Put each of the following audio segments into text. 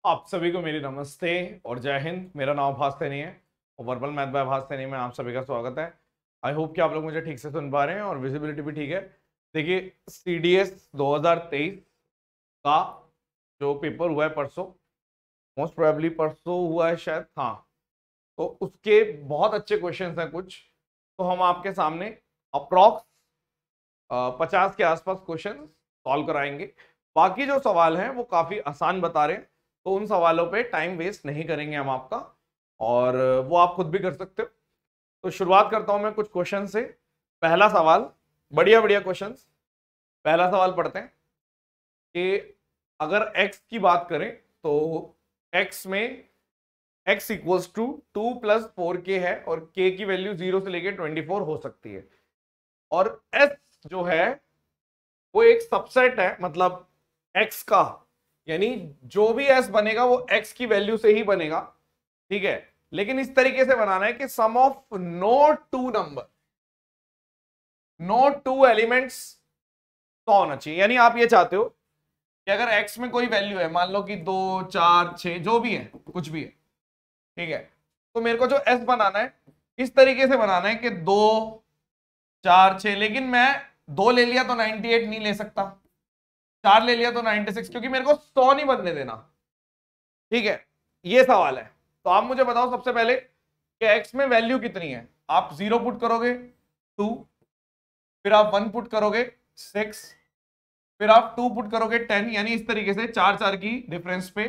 आप सभी को मेरी नमस्ते और जय हिंद। मेरा नाम भास सैनी है और वर्बल मैथ बाय भास सैनी में आप सभी का स्वागत है। आई होप कि आप लोग मुझे ठीक से सुन पा रहे हैं और विजिबिलिटी भी ठीक है। देखिए, CDS 2023 का जो पेपर हुआ है परसों, मोस्ट प्रोबेबली परसों हुआ है शायद, हाँ, तो उसके बहुत अच्छे क्वेश्चंस हैं कुछ, तो हम आपके सामने अप्रॉक्स 50 के आसपास क्वेश्चन सॉल्व कराएंगे। बाकी जो सवाल हैं वो काफी आसान बता रहे हैं, तो उन सवालों पे टाइम वेस्ट नहीं करेंगे हम आपका, और वो आप खुद भी कर सकते हो। तो शुरुआत करता हूं मैं कुछ क्वेश्चन से। पहला सवाल, बढ़िया बढ़िया क्वेश्चंस। पहला सवाल पढ़ते हैं कि अगर x की बात करें तो x में x इक्वल्स टू 2 + 4k है और k की वैल्यू 0 से लेकर 24 हो सकती है, और s जो है वो एक सबसेट है, मतलब x का, यानी जो भी s बनेगा वो x की वैल्यू से ही बनेगा, ठीक है। लेकिन इस तरीके से बनाना है कि सम ऑफ नो टू एलिमेंट्स 100 होना चाहिए। यानी आप ये चाहते हो कि अगर x में कोई वैल्यू है, मान लो कि 2, 4, 6 जो भी है, कुछ भी है, ठीक है, तो मेरे को जो s बनाना है इस तरीके से बनाना है कि 2, 4, 6, लेकिन मैं 2 ले लिया तो 98 नहीं ले सकता, 4 ले लिया तो 96, क्योंकि मेरे को 100 नहीं बनने देना, ठीक है। ये सवाल है, तो आप मुझे बताओ सबसे पहले कि x में वैल्यू कितनी है। आप 0 पुट करोगे 2, फिर आप 1 पुट करोगे 6, फिर आप 2 पुट करोगे 10, यानी इस तरीके से 4 4 की डिफरेंस पे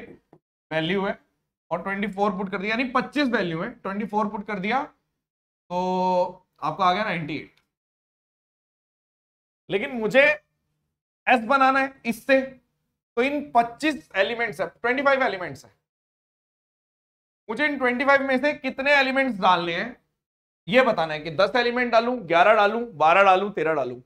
वैल्यू है, और 24 पुट कर दिया, यानी 25 वैल्यू है, 24 पुट कर दिया तो आपका आ गया 98। लेकिन मुझे s बनाना है इससे, तो इन 25 एलिमेंट्स है, 25 एलिमेंट्स है, मुझे इन 25 में से कितने एलिमेंट्स डालने हैं ये बताना है कि 10 एलिमेंट डालूं, 11 डालूं, 12 डालूं, 13 डालूं।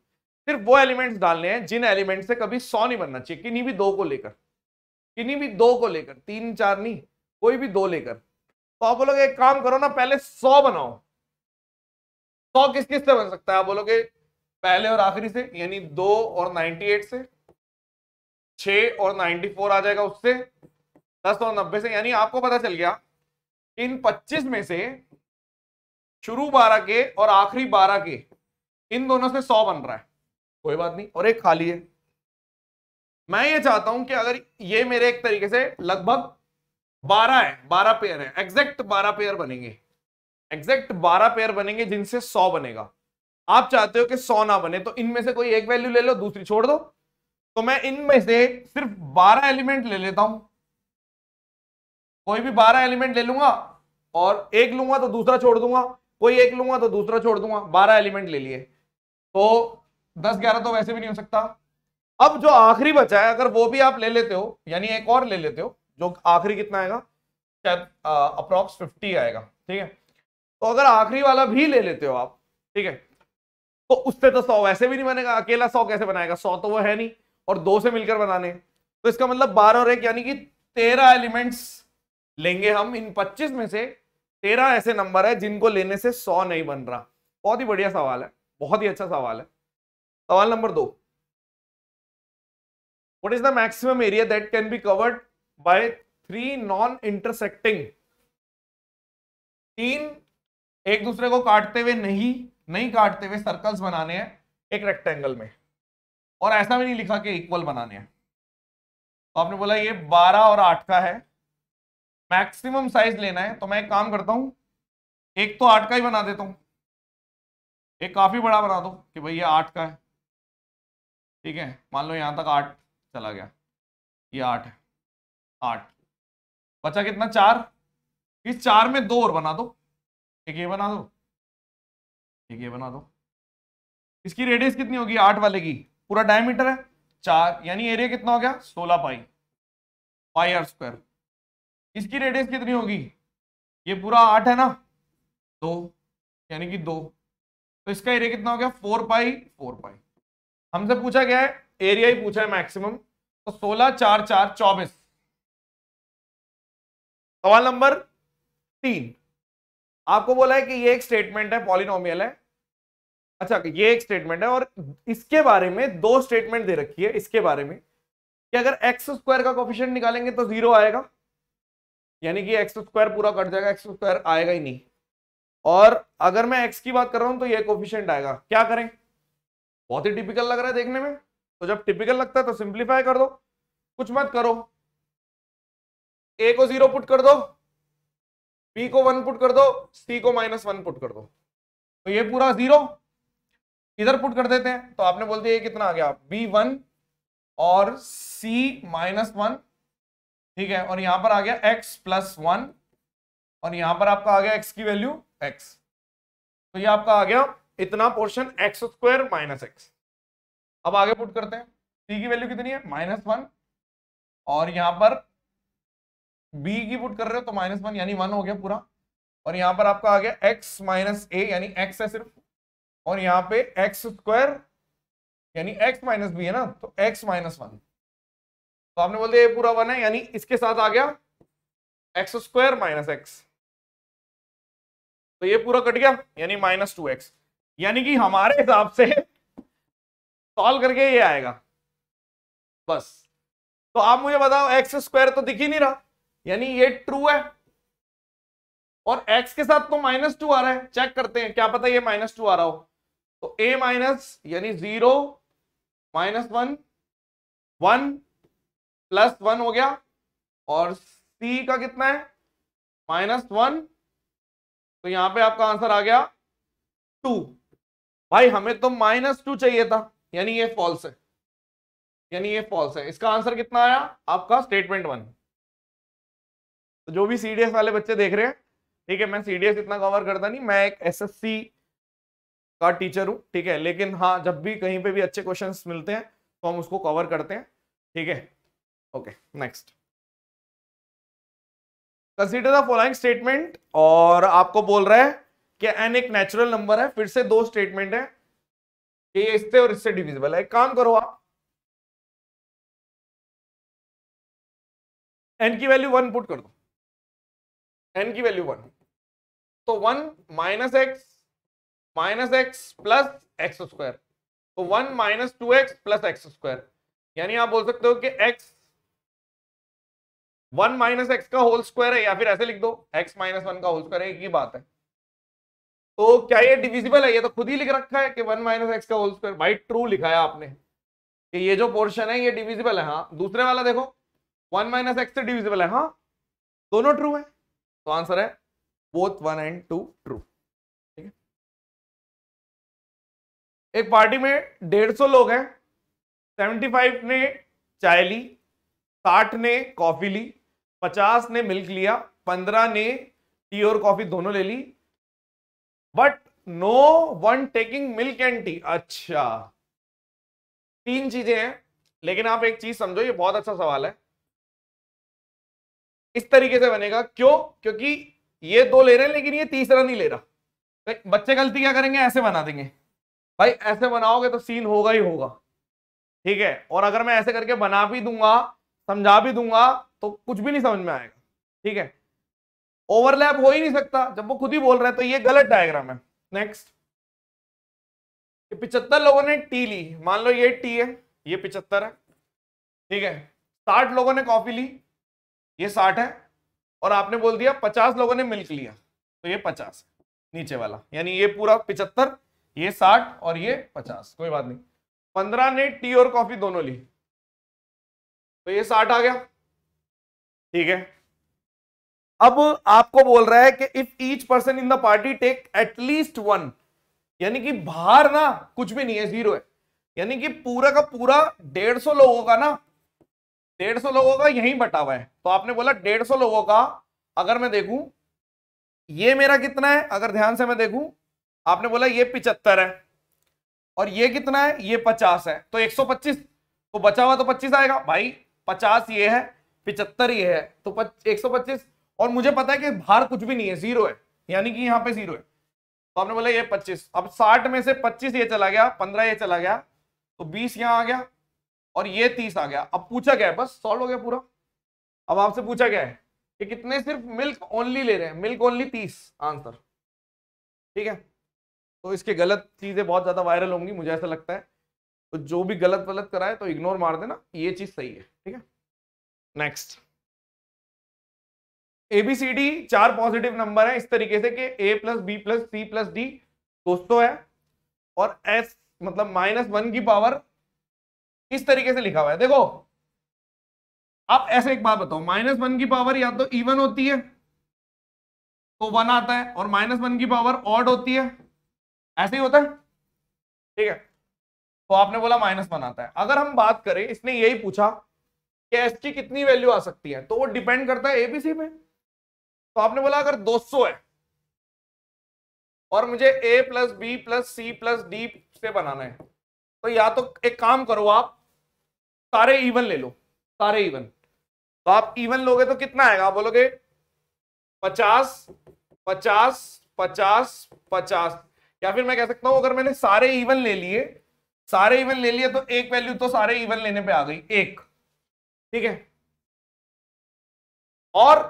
सिर्फ वो एलिमेंट्स डालने हैं जिन एलिमेंट से कभी 100 नहीं बनना चाहिए, किन्हीं भी दो को लेकर, किन्हीं भी दो को लेकर, 3 4 नहीं, कोई भी दो लेकर। तो आप बोलोगे एक काम करो ना, पहले 100 बनाओ। 100 किस किस से बन सकता है? आप बोलोगे पहले और आखिरी से, यानी 2 और 98 से, 6 और 94 आ जाएगा उससे, 10 और 90 से, यानी आपको पता चल गया इन 25 में से शुरू 12 के और आखिरी 12 के, इन दोनों से 100 बन रहा है, कोई बात नहीं, और एक खाली है। मैं ये चाहता हूं कि अगर ये मेरे एक तरीके से लगभग 12 है, 12 पेयर है, एग्जैक्ट 12 पेयर बनेंगे, एग्जैक्ट 12 पेयर बनेंगे जिनसे 100 बनेगा। आप चाहते हो कि 100 ना बने, तो इनमें से कोई एक वैल्यू ले लो, दूसरी छोड़ दो। तो मैं इनमें से सिर्फ 12 एलिमेंट ले लेता हूं, कोई भी 12 एलिमेंट ले लूंगा, और एक लूंगा तो दूसरा छोड़ दूंगा, कोई एक लूंगा तो दूसरा छोड़ दूंगा, 12 एलिमेंट ले लिए, तो 10 11 तो वैसे भी नहीं हो सकता। अब जो आखिरी बचा है, अगर वो भी आप ले लेते हो, यानी एक और ले लेते हो, जो आखिरी कितना आएगा, शायद अप्रॉक्स 50 आएगा, ठीक है। तो अगर आखिरी वाला भी ले लेते हो आप, ठीक है, तो उससे तो 100 वैसे भी नहीं बनेगा, अकेला 100 कैसे बनाएगा, 100 तो वो है नहीं, और 2 से मिलकर बनाने, तो इसका मतलब 12 और 1 यानी कि 13 एलिमेंट्स लेंगे हम। इन 25 में से 13 ऐसे नंबर है जिनको लेने से 100 नहीं बन रहा। बहुत ही बढ़िया सवाल है, बहुत ही अच्छा सवाल है। सवाल number 2, what is the maximum area that can be covered by 3 non intersecting, 3 एक दूसरे को काटते हुए नहीं काटते हुए सर्कल्स बनाने हैं एक रेक्टेंगल में, और ऐसा भी नहीं लिखा कि इक्वल बनाने हैं। तो आपने बोला ये 12 और 8 का है, मैक्सिमम साइज लेना है, तो मैं एक काम करता हूं, एक तो 8 का ही बना देता हूं, एक काफी बड़ा बना दो कि भाई ये 8 का है, ठीक है, मान लो यहां तक 8 चला गया, ये 8 है, 8 बचा कितना, 4। इस 4 में 2 और बना दो, एक ये बना दो, एक ये बना दो। इसकी रेडियस कितनी होगी 8 वाले की, पूरा डायमीटर है 4, यानी एरिया कितना हो गया 16 पाई आर स्क्वायर। इसकी रेडियस कितनी होगी, ये पूरा 8 है ना, 2, यानी कि 2, तो इसका एरिया कितना हो गया 4 पाई। हमसे पूछा गया है एरिया ही पूछा है मैक्सिमम, तो 16 4 4 24। सवाल नंबर 3, आपको बोला है कि ये एक स्टेटमेंट है, पॉलिनोमियल है, अच्छा ये एक स्टेटमेंट है, और इसके बारे में 2 स्टेटमेंट दे रखी है, इसके बारे में कि अगर x² का कोफिशिएंट निकालेंगे तो 0 आएगा, यानी कि एक्स स्क्वायर पूरा कट जाएगा, एक्स स्क्वायर आएगा ही नहीं। और अगर मैं एक्स की बात कर रहा हूं तो ये कोफिशिएंट आएगा। क्या करें, बहुत ही टिपिकल लग रहा है देखने में, तो जब टिपिकल लगता है तो सिंप्लीफाई कर दो, कुछ मत करो, ए को 0 पुट कर दो, बी को 1 पुट कर दो, सी को -1 पुट कर दो, तो ये पूरा 0 इधर पुट कर देते हैं। तो आपने बोल दिया ये कितना आ गया, B1 और C -1, ठीक है, और यहां पर आ गया x + 1 और यहां पर आपका आ गया x की वैल्यू x, तो ये आपका आ गया इतना पोर्शन x² - x। अब आगे पुट करते हैं, c की वैल्यू कितनी है -1 और यहां पर b की पुट कर रहे हो तो -1 यानी 1 हो गया पूरा, और यहां पर आपका आ गया x - a यानी x है सिर्फ, और यहाँ पे x² यानी x - b है ना, तो x - 1, तो आपने बोल दिया ये पूरा 1 है, यानी इसके साथ आ गया x² - x, तो ये पूरा कट गया यानी -2x, यानी कि हमारे हिसाब से सॉल्व करके ये आएगा बस। तो आप मुझे बताओ x² तो दिख ही नहीं रहा, यानी ये ट्रू है, और x के साथ तो -2 आ रहा है, चेक करते हैं क्या पता ये -2 आ रहा हो, तो a माइनस यानी 0 -1 1 +1 हो गया, और c का कितना है -1, तो यहां पे आपका आंसर आ गया 2। भाई हमें तो -2 चाहिए था, यानी ये फॉल्स है, यानी ये फॉल्स है। इसका आंसर कितना आया आपका स्टेटमेंट 1। तो जो भी सीडीएस वाले बच्चे देख रहे हैं, ठीक है, मैं सीडीएस इतना कवर करता नहीं, मैं एक एसएससी का टीचर हूं, ठीक है, लेकिन हाँ जब भी कहीं पे भी अच्छे क्वेश्चंस मिलते हैं तो हम उसको कवर करते हैं, ठीक है। Okay next, consider the following statement, और आपको बोल रहा है कि एन एक नेचुरल नंबर है, फिर से दो स्टेटमेंट है कि ये इससे और इससे डिविजिबल है। एक काम करो आप, एन की वैल्यू 1 पुट कर दो, एन की वैल्यू 1, तो 1 - x प्लस x², तो 1 - 2x प्लस x², यानी आप बोल सकते हो कि x 1 - x का होल स्क्वायर है, या फिर ऐसे लिख दो x - 1 का होल स्क्वायर है, एक ही बात है। तो क्या ये डिविजिबल है, ये तो खुद ही लिख रखा है कि 1 - x का होल स्क्वायर, भाई ट्रू लिखा है आपने कि ये जो पोर्शन है ये डिविजिबल है। हाँ दूसरे वाला देखो 1 - x से डिविजिबल है, हाँ दोनों ट्रू है, तो आंसर है बोथ 1 and 2 ट्रू। ठीक है, एक पार्टी में 150 लोग हैं, 75 ने चाय ली, 60 ने कॉफी ली, 50 ने मिल्क लिया, 15 ने टी और कॉफी दोनों ले ली, but no one taking milk and tea. अच्छा, 3 चीजें हैं, लेकिन आप एक चीज समझो, ये बहुत अच्छा सवाल है। इस तरीके से बनेगा, क्यों? क्योंकि ये 2 ले रहे हैं लेकिन ये तीसरा नहीं ले रहा, तो बच्चे गलती क्या करेंगे, ऐसे बना देंगे। भाई ऐसे बनाओगे तो सीन होगा ही होगा, ठीक है, और अगर मैं ऐसे करके बना भी दूंगा, समझा भी दूंगा, तो कुछ भी नहीं समझ में आएगा, ठीक है, ओवरलैप हो ही नहीं सकता जब वो खुद ही बोल रहे हैं, तो ये गलत डायग्राम है। नेक्स्ट, 75 लोगों ने टी ली, मान लो ये टी है, ये 75 है, ठीक है, 60 लोगों ने कॉफी ली, ये 60 है, और आपने बोल दिया 50 लोगों ने मिल्क लिया, तो ये 50 नीचे वाला, यानी ये पूरा 75, ये 60 और ये 50, कोई बात नहीं। 15 ने टी और कॉफी दोनों ली, तो ये 60 आ गया, ठीक है। अब आपको बोल रहा है कि if each person in the party take at least 1, यानी कि बाहर ना कुछ भी नहीं है, 0 है, यानी कि पूरा का पूरा 150 लोगों का ना, 150 लोगों का यहीं बटा हुआ है। तो आपने बोला 150 लोगों का, अगर मैं देखूं ये मेरा कितना है, अगर ध्यान से मैं देखूं, आपने बोला ये 75 है और ये कितना है, ये 50 है, तो 125, तो बचा हुआ तो 25 आएगा। भाई 50 ये है, 75 ये है, तो 125, और मुझे पता है कि बाहर कुछ भी नहीं है, 0 है, यानी कि यहां पे 0 है, तो आपने बोला ये 25। अब 60 में से 25 ये चला गया, 15 ये चला गया, तो 20 यहां आ गया, और ये 30 आ गया। अब पूछा क्या है, बस सॉल्व हो गया पूरा। अब आपसे पूछा क्या है कि कितने सिर्फ मिल्क ओनली ले रहे हैं, मिल्क ओनली 30 आंसर, ठीक है। तो इसके गलत चीजें बहुत ज्यादा वायरल होंगी, मुझे ऐसा लगता है, तो जो भी गलत गलत कराए तो इग्नोर मार देना, ये चीज सही है, ठीक है। नेक्स्ट, ABCD 4 पॉजिटिव नंबर है इस तरीके से कि A plus B plus C plus D 200 है, और S मतलब -1 की पावर इस तरीके से लिखा हुआ है। देखो आप ऐसे एक बात बताओ, -1 की पावर या तो इवन होती है तो 1 आता है, और -1 की पावर ऑड होती है, ऐसे ही होता है, ठीक है। तो आपने बोला -1 आता है। अगर हम बात करें, इसने यही पूछा कि एस की कितनी वैल्यू आ सकती है, तो वो डिपेंड करता है एबीसी पे। तो आपने बोला अगर 200 है और मुझे A plus B plus C plus D से बनाना है, तो या तो एक काम करो, आप सारे इवन ले लो, सारे इवन। तो आप इवन लोगे तो कितना आएगा, आप बोलोगे 50 50 50 50, या फिर मैं कह सकता हूं अगर मैंने सारे इवन ले लिए, सारे इवन ले लिए तो एक वैल्यू तो सारे इवन लेने पे आ गई, एक, ठीक है। और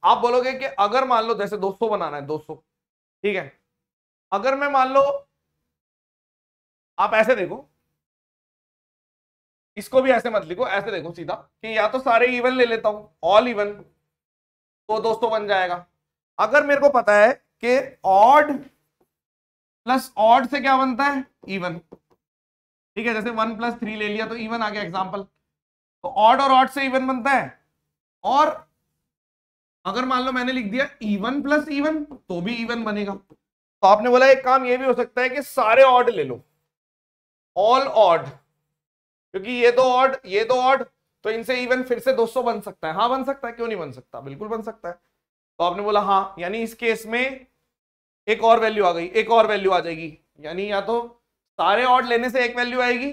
आप बोलोगे कि अगर मान लो जैसे 200 बनाना है, 200, ठीक है। अगर मैं मान लो, आप ऐसे देखो, इसको भी ऐसे मत लिखो, ऐसे देखो सीधा कि या तो सारे इवन ले लेता हूं, ऑल इवन, तो 200 बन जाएगा। अगर मेरे को पता है कि ऑड प्लस ऑड से क्या बनता है, इवन, ठीक है। जैसे 1 + 3 ले लिया तो इवन आ गया एग्जांपल, तो ऑड और ऑड से इवन बनता है। और अगर मान लो मैंने लिख दिया इवन प्लस इवन तो भी इवन बनेगा। तो आपने बोला एक काम ये भी हो सकता है कि सारे ऑड ले लो, ऑल ऑड, क्योंकि ये दो ऑड ये दो ऑड, तो इनसे इवन फिर से 200 बन सकता है। हाँ बन सकता है, क्यों नहीं बन सकता, बिल्कुल बन सकता है। तो आपने बोला हाँ, यानी इस केस में एक और वैल्यू आ गई, एक और वैल्यू आ जाएगी, यानी या तो सारे ऑड लेने से एक वैल्यू आएगी,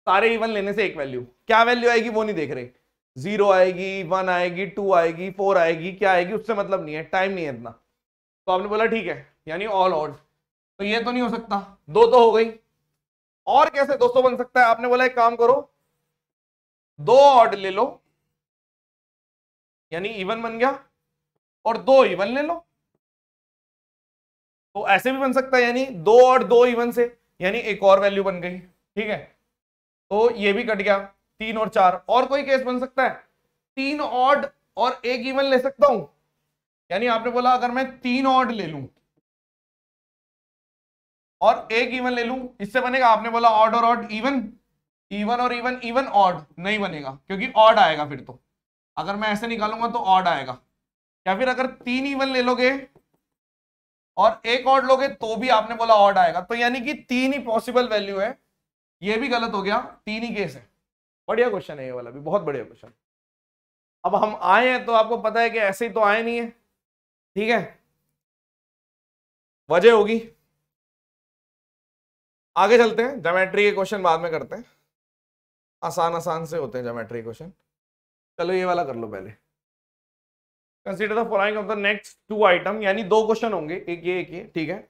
सारे इवन लेने से एक वैल्यू। क्या वैल्यू आएगी वो नहीं देख रहे, 0 आएगी, 1 आएगी, 2 आएगी, 4 आएगी, क्या आएगी उससे मतलब नहीं है, टाइम नहीं है इतना। तो आपने बोला ठीक है, यानी ऑल ऑड। तो ये तो नहीं हो सकता, दो तो हो गई, और कैसे 200 बन सकता है। आपने बोला एक काम करो, दो ऑड ले लो, यानी इवन बन गया, और दो इवन ले लो, तो ऐसे भी बन सकता है, यानी दो ऑड दो इवन से, यानी एक और वैल्यू बन गई, ठीक है। तो ये भी कट गया, 3 और 4। और कोई केस बन सकता है, 3 ऑड और एक इवन ले सकता हूं, यानी आपने बोला अगर मैं 3 ऑड ले लूं और एक इवन ले लूं, इससे बनेगा। आपने बोला ऑड और ऑड इवन, इवन और इवन, इवन ऑड नहीं बनेगा क्योंकि ऑड आएगा फिर। तो अगर मैं ऐसे निकालूंगा तो ऑड आएगा, या फिर अगर 3 इवन ले लोगे और एक ऑड लोगे तो भी आपने बोला ऑड आएगा। तो यानी कि 3 ही पॉसिबल वैल्यू है, ये भी गलत हो गया, 3 ही केस है। बढ़िया क्वेश्चन है ये वाला भी, बहुत बढ़िया क्वेश्चन। अब हम आए हैं तो आपको पता है कि ऐसे ही तो आए नहीं है, ठीक है, वजह होगी। आगे चलते हैं, ज्योमेट्री के क्वेश्चन बाद में करते हैं, आसान आसान से होते हैं ज्योमेट्री क्वेश्चन। चलो ये वाला कर लो पहले। Consider the following of the next 2 item, यानी 2 क्वेश्चन होंगे, एक ये, ठीक है।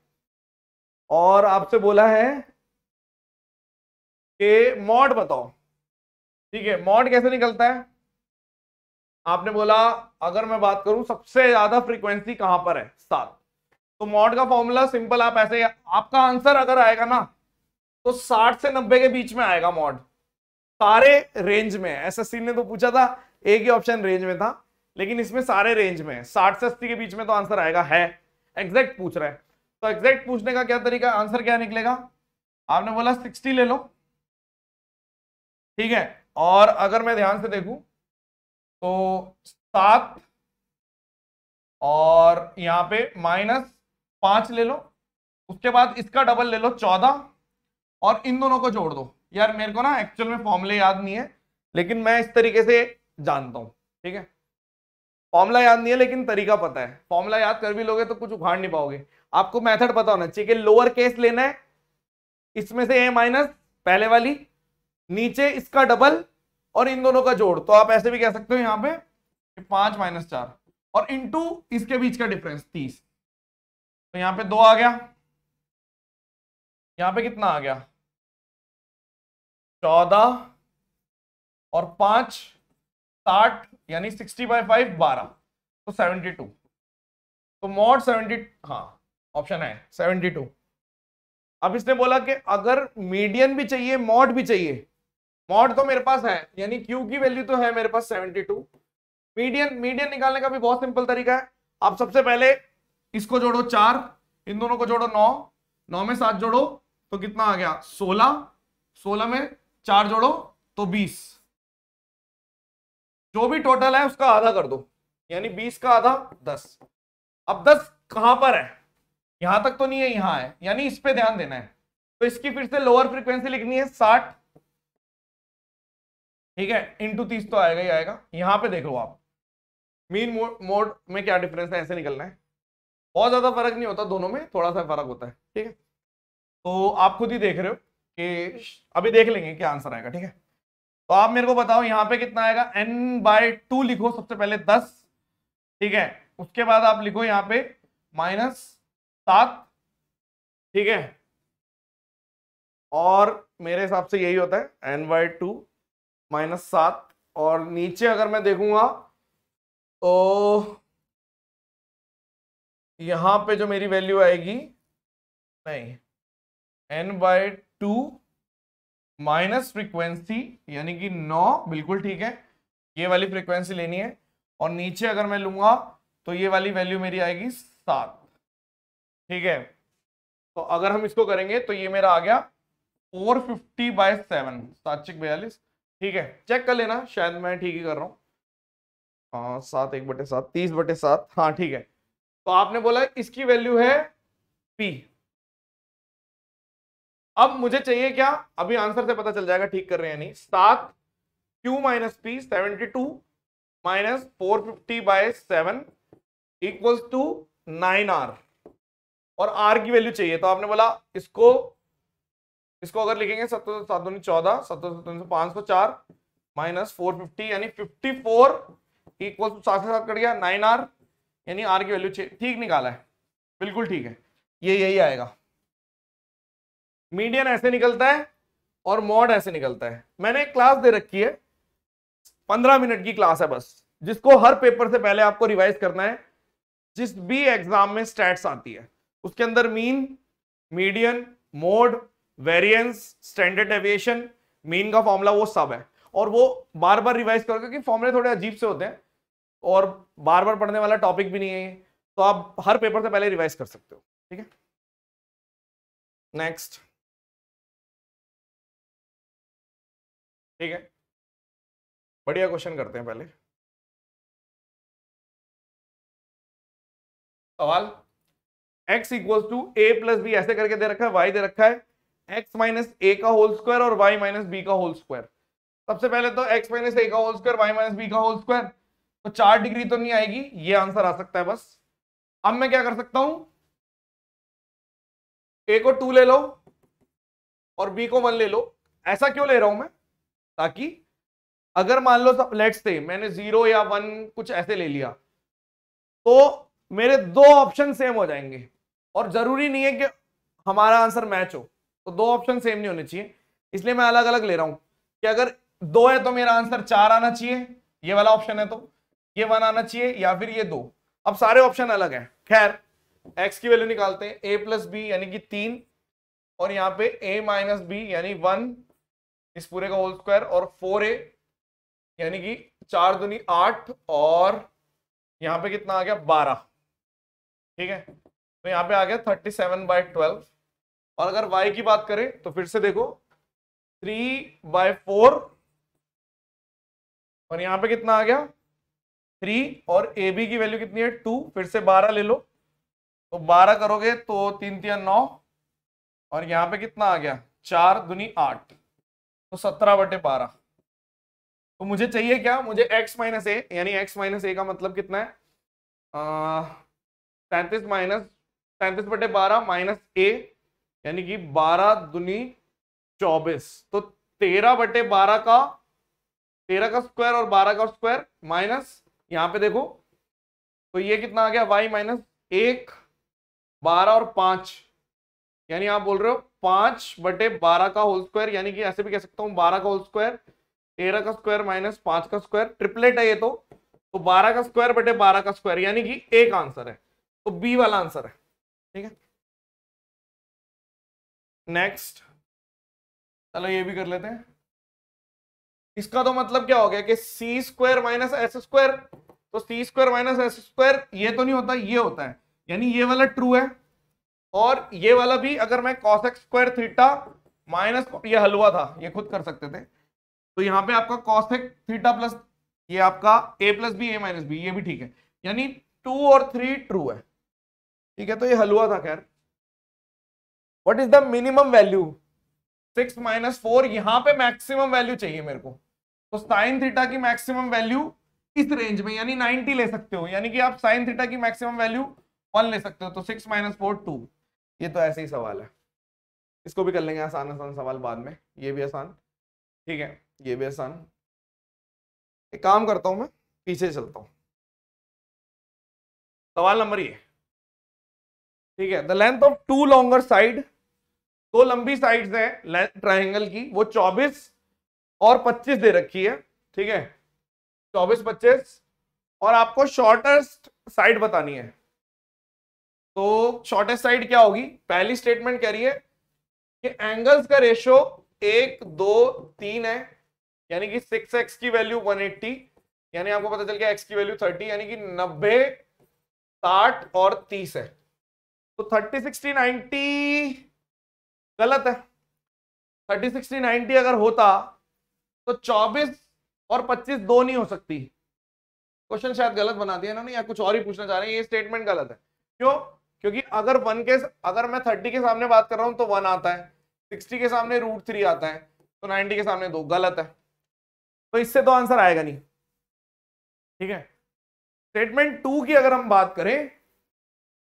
और आपसे बोला है कि मॉड बताओ, ठीक है। मॉड कैसे निकलता है, आपने बोला अगर मैं बात करूं सबसे ज्यादा फ्रीक्वेंसी कहां पर है, 7। तो मॉड का फॉर्मूला सिंपल, आप ऐसे, आपका आंसर अगर आएगा ना तो 60 से 90 के बीच में आएगा मॉड, सारे रेंज में। एसएससी ने तो पूछा था एक ही ऑप्शन रेंज में था, लेकिन इसमें सारे रेंज में है, 60 से 80 के बीच में तो आंसर आएगा। है एग्जैक्ट पूछ रहा है, तो एग्जैक्ट पूछने का क्या तरीका, आंसर क्या निकलेगा। आपने बोला 60 ले लो, ठीक है। और अगर मैं ध्यान से देखूं तो 7 और यहां पे -5 ले लो, उसके बाद इसका डबल ले लो 14, और इन दोनों को जोड़ दो। यार मेरे को ना एक्चुअल में फॉर्मूले याद नहीं है, लेकिन मैं इस तरीके से जानता हूं, ठीक है। फॉर्मूला याद नहीं है लेकिन तरीका पता है। फॉर्मूला याद कर भी लोगे तो कुछ उखाड़ नहीं पाओगे। आपको मेथड पता होना चाहिए कि लोअर केस लेना है, इसमें से a माइनस पहले वाली, नीचे इसका डबल और इन दोनों का जोड़। तो आप ऐसे भी कह सकते हो यहाँ पे 5 - 4 और इंटू इसके बीच का डिफरेंस 30। तो यहाँ पे 2 आ गया, यहाँ पे कितना आ गया 14 और 5 60, यानी 60/5 12, तो 72। तो मॉड 70, हाँ ऑप्शन है 72। अब इसने बोला कि अगर मीडियन भी चाहिए मॉड भी चाहिए, मॉड तो मेरे पास है, यानी क्यू की वैल्यू तो है मेरे पास 72, मीडियन निकालने का भी बहुत सिंपल तरीका है। आप सबसे पहले इसको जोड़ो 4, इन दोनों को जोड़ो 9, 9 में 7 जोड़ो तो कितना आ गया 16, 16 में 4 जोड़ो तो 20, जो भी टोटल है उसका आधा कर दो, यानी 20 का आधा 10। अब 10 कहां पर है, यहां तक तो नहीं है, यहां है, यानी इस पे ध्यान देना है। तो इसकी फिर से लोअर फ्रीक्वेंसी लिखनी है 60, ठीक है, इंटू 30 तो आएगा ही आएगा। यहां पे देख लो आप मीन मोड में क्या डिफरेंस है, ऐसे निकलना है, बहुत ज्यादा फर्क नहीं होता दोनों में, थोड़ा सा फर्क होता है, ठीक है। तो आप खुद ही देख रहे हो कि अभी देख लेंगे क्या आंसर आएगा, ठीक है। तो आप मेरे को बताओ यहां पे कितना आएगा, n/2 लिखो सबसे पहले 10, ठीक है, उसके बाद आप लिखो यहां पे -7, ठीक है, और मेरे हिसाब से यही होता है n/2 -7, और नीचे अगर मैं देखूंगा तो यहां पे जो मेरी वैल्यू आएगी, नहीं, n/2 माइनस फ्रीक्वेंसी यानी कि 9, बिल्कुल ठीक है, ये वाली फ्रीक्वेंसी लेनी है, और नीचे अगर मैं लूंगा तो ये वाली वैल्यू मेरी आएगी 7, ठीक है। तो अगर हम इसको करेंगे तो ये मेरा आ गया 450/7, 7×42, ठीक है, चेक कर लेना, शायद मैं ठीक ही कर रहा हूँ। हाँ 7 1/7 30/7, हाँ ठीक है। तो आपने बोला इसकी वैल्यू है P। अब मुझे चाहिए क्या, अभी आंसर से पता चल जाएगा ठीक कर रहे हैं नहीं, 7Q - P 72 -450/7 equals to 9R, और R की वैल्यू चाहिए। तो आपने बोला इसको अगर लिखेंगे 7 7 दूनी 14, 7 7 504 -450 यानी 54 इक्वल टू 7 से 7 कट गया 9R, यानी R की वैल्यू ठीक निकाला है, बिल्कुल ठीक है, ये यही आएगा। मीडियन ऐसे निकलता है और मॉड ऐसे निकलता है। मैंने एक क्लास दे रखी है, 15 मिनट की क्लास है बस, जिसको हर पेपर से पहले आपको रिवाइज करना है। जिस भी एग्जाम में स्टैट्स आती है उसके अंदर mean, median, mode, variance, standard deviation, mean का फॉर्मूला वो सब है, और वो बार बार रिवाइज करो क्योंकि फॉर्मूले थोड़े अजीब से होते हैं और बार बार पढ़ने वाला टॉपिक भी नहीं है, तो आप हर पेपर से पहले रिवाइज कर सकते हो, ठीक है। नेक्स्ट, ठीक है, बढ़िया क्वेश्चन करते हैं पहले। सवाल, x equal to a plus B ऐसे करके दे रखा है, y दे रखा है x माइनस ए का होल स्क्वायर और y माइनस बी का होल स्क्वायर। सबसे पहले तो x माइनस ए का whole square, y minus b का होल स्क्वायर, तो 4 डिग्री तो नहीं आएगी, ये आंसर आ सकता है बस। अब मैं क्या कर सकता हूं, a को 2 ले लो और b को 1 ले लो। ऐसा क्यों ले रहा हूं मैं, ताकि अगर मान लो लेट्स से मैंने 0 या 1 कुछ ऐसे ले लिया तो मेरे दो ऑप्शन सेम हो जाएंगे, और जरूरी नहीं है कि हमारा आंसर मैच हो, तो दो ऑप्शन सेम नहीं होने चाहिए, इसलिए मैं अलग अलग ले रहा हूं कि अगर 2 है तो मेरा आंसर 4 आना चाहिए, ये वाला ऑप्शन है तो ये 1 आना चाहिए, या फिर ये 2। अब सारे ऑप्शन अलग हैं। खैर x की वैल्यू निकालते हैं, a प्लस बी यानी कि 3, और यहाँ पे a माइनस बी यानी 1, इस पूरे का होल स्क्वायर, और 4a यानी कि 4 दूनी 8, और यहाँ पे कितना आ गया 12, ठीक है। तो यहाँ पे आ गया 37/12। और अगर y की बात करें तो फिर से देखो 3/4, और यहाँ पे कितना आ गया 3, और ए बी की वैल्यू कितनी है 2, फिर से 12 ले लो, तो 12 करोगे तो 3 3 9, और यहाँ पे कितना आ गया 4 दूनी 8, तो 17/12। तो मुझे चाहिए क्या, मुझे x माइनस ए, यानी x माइनस ए का मतलब कितना है 33/12 माइनस ए, यानी कि 12 दूनी 24, तो 13/12 का 13 का स्क्वायर और 12 का स्क्वायर माइनस यहां पे देखो तो ये कितना आ गया y माइनस 1, 12 और 5, यानी आप बोल रहे हो 5/12 का होल स्क्वायर, यानी कि ऐसे भी कह सकता हूं 12 का होल स्क्वायर, 13 का स्क्वायर माइनस 5 का स्क्वायर, ट्रिपलेट है ये तो 12 का स्क्वायर बटे 12 का स्क्वायर, यानी कि एक आंसर है, तो बी वाला आंसर है, ठीक है। नेक्स्ट, चलो ये भी कर लेते हैं। इसका तो मतलब क्या हो गया कि सी स्क्वायर माइनस एस स्क्वायर, तो सी स्क्वायर माइनस एस स्क्वायर ये तो नहीं होता, ये होता है, यानी ये वाला ट्रू है और ये वाला भी। अगर मैं cos x square theta minus, ये हलवा था, ये खुद कर सकते थे, तो यहाँ पे आपका cos x थीटा प्लस ये आपका a plus b a minus b, ये भी ठीक है, यानी 2 और 3 ट्रू है। ठीक है, तो ये हलवा था। खैर, what is the minimum value? 6 minus 4, यहां पे मैक्सिमम वैल्यू चाहिए मेरे को, तो साइन थीटा की मैक्सिमम वैल्यू इस रेंज में, यानी 90 ले सकते हो, यानी कि आप साइन थीटा की मैक्सिमम वैल्यू 1 ले सकते हो। तो 6 माइनस 4 2, ये तो ऐसे ही सवाल है, इसको भी कर लेंगे आसान आसान सवाल बाद में, ये भी आसान। ठीक है, ये भी आसान। एक काम करता हूं, मैं पीछे चलता हूं, सवाल नंबर ये। ठीक है, the length of two longer side, दो लंबी साइड्स है ट्राइंगल की, वो 24 और 25 दे रखी है। ठीक है, 24 25, और आपको शॉर्टेस्ट साइड बतानी है। तो शॉर्टेस्ट साइड क्या होगी? पहली स्टेटमेंट कह रही है कि एंगल्स का रेशियो 1 2 3 है, यानी कि 6x की वैल्यू 180, यानी आपको पता चल गया x की वैल्यू 30, यानी कि 90 60 और 30 है। तो 30 60 90 गलत है। 30 60 90 अगर होता तो 24 और 25 दो नहीं हो सकती। क्वेश्चन शायद गलत बना दिया इन्होंने, या कुछ और ही पूछना चाह रहे हैं, ये स्टेटमेंट गलत है। क्यों? क्योंकि अगर मैं 30 के सामने बात कर रहा हूं तो 1 आता है, 60 के सामने √3 आता है, तो 90 के सामने 2, गलत है। तो इससे तो आंसर आएगा नहीं। ठीक है, स्टेटमेंट 2 की अगर हम बात करें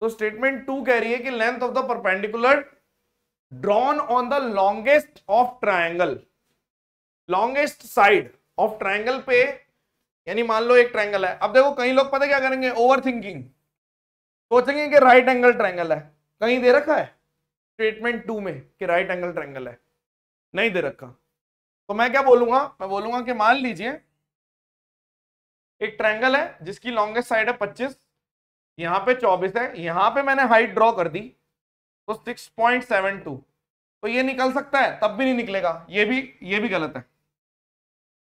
तो स्टेटमेंट 2 कह रही है कि length of the perpendicular drawn on the longest of triangle, longest side of triangle पे, यानी मान लो एक ट्रायंगल है। अब देखो कई लोग पता क्या करेंगे, ओवर थिंकिंग, सोचेंगे कि राइट एंगल ट्रायंगल है। कहीं दे रखा है स्टेटमेंट 2 में कि राइट एंगल ट्रायंगल है? नहीं दे रखा। तो मैं क्या बोलूंगा? मैं बोलूंगा कि मान लीजिए एक ट्रायंगल है जिसकी लॉन्गेस्ट साइड है 25, यहां पे 24 है, यहां पे मैंने हाइट ड्रॉ कर दी तो 6.72, तो ये निकल सकता है, तब भी नहीं निकलेगा, ये भी गलत है।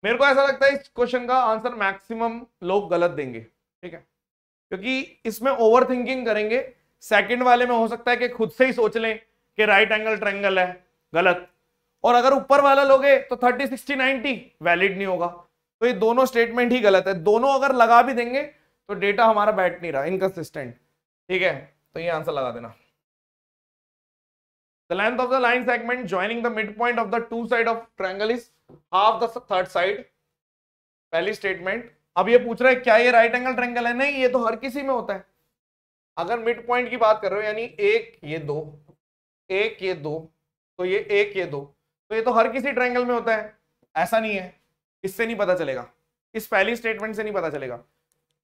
मेरे को ऐसा लगता है इस क्वेश्चन का आंसर मैक्सिमम लोग गलत देंगे। ठीक है, क्योंकि इसमें ओवर थिंकिंग करेंगे। सेकंड वाले में हो सकता है कि खुद से ही सोच लें कि राइट एंगल ट्रायंगल है, गलत। और अगर ऊपर वाला लोगे तो 30 60 90 वैलिड नहीं होगा। तो ये दोनों स्टेटमेंट ही गलत है। दोनों अगर लगा भी देंगे तो डेटा हमारा बैठ नहीं रहा, इनकंसिस्टेंट। ठीक है, तो ये आंसर लगा देना। The length of the line segment joining the midpoint of the two side of triangle is half the third side. पहली स्टेटमेंट। अब ये पूछ रहा है क्या ये राइट एंगल ट्रायंगल है? नहीं, ये तो हर किसी में होता है। अगर मिड पॉइंट की बात कर रहे हो, यानी एक ये दो, एक ये दो, तो ये एक ये दो, तो ये तो हर किसी ट्रायंगल में होता है। ऐसा नहीं है, इससे नहीं पता चलेगा, इस पहली स्टेटमेंट से नहीं पता चलेगा,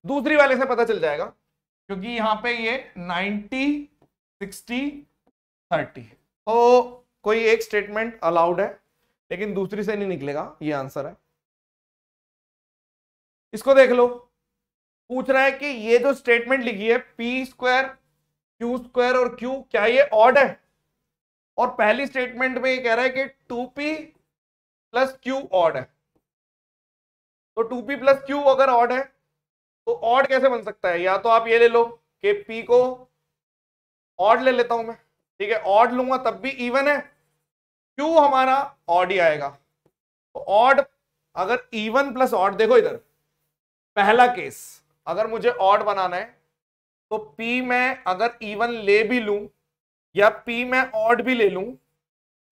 दूसरी वाले से पता चल जाएगा, क्योंकि यहां पे ये 90 60 30, तो कोई एक स्टेटमेंट अलाउड है, लेकिन दूसरी से नहीं निकलेगा, ये आंसर है। इसको देख लो, पूछ रहा है कि ये जो स्टेटमेंट लिखी है पी स्क्वायर क्यू स्क्वायर और क्यू, क्या ये ऑड है? और पहली स्टेटमेंट में ये कह रहा है कि 2p प्लस क्यू ऑड है। तो 2p प्लस क्यू अगर ऑड है तो ऑड कैसे बन सकता है? या तो आप ये ले लो कि p को ऑड ले लेता हूं मैं, ठीक है, ऑड लूंगा तब भी इवन है, क्यू हमारा ऑड ही आएगा। तो ऑड, अगर इवन प्लस ऑड, देखो इधर पहला केस, अगर मुझे ऑड बनाना है तो p में अगर इवन ले भी लूं या p में ऑड भी ले लूं,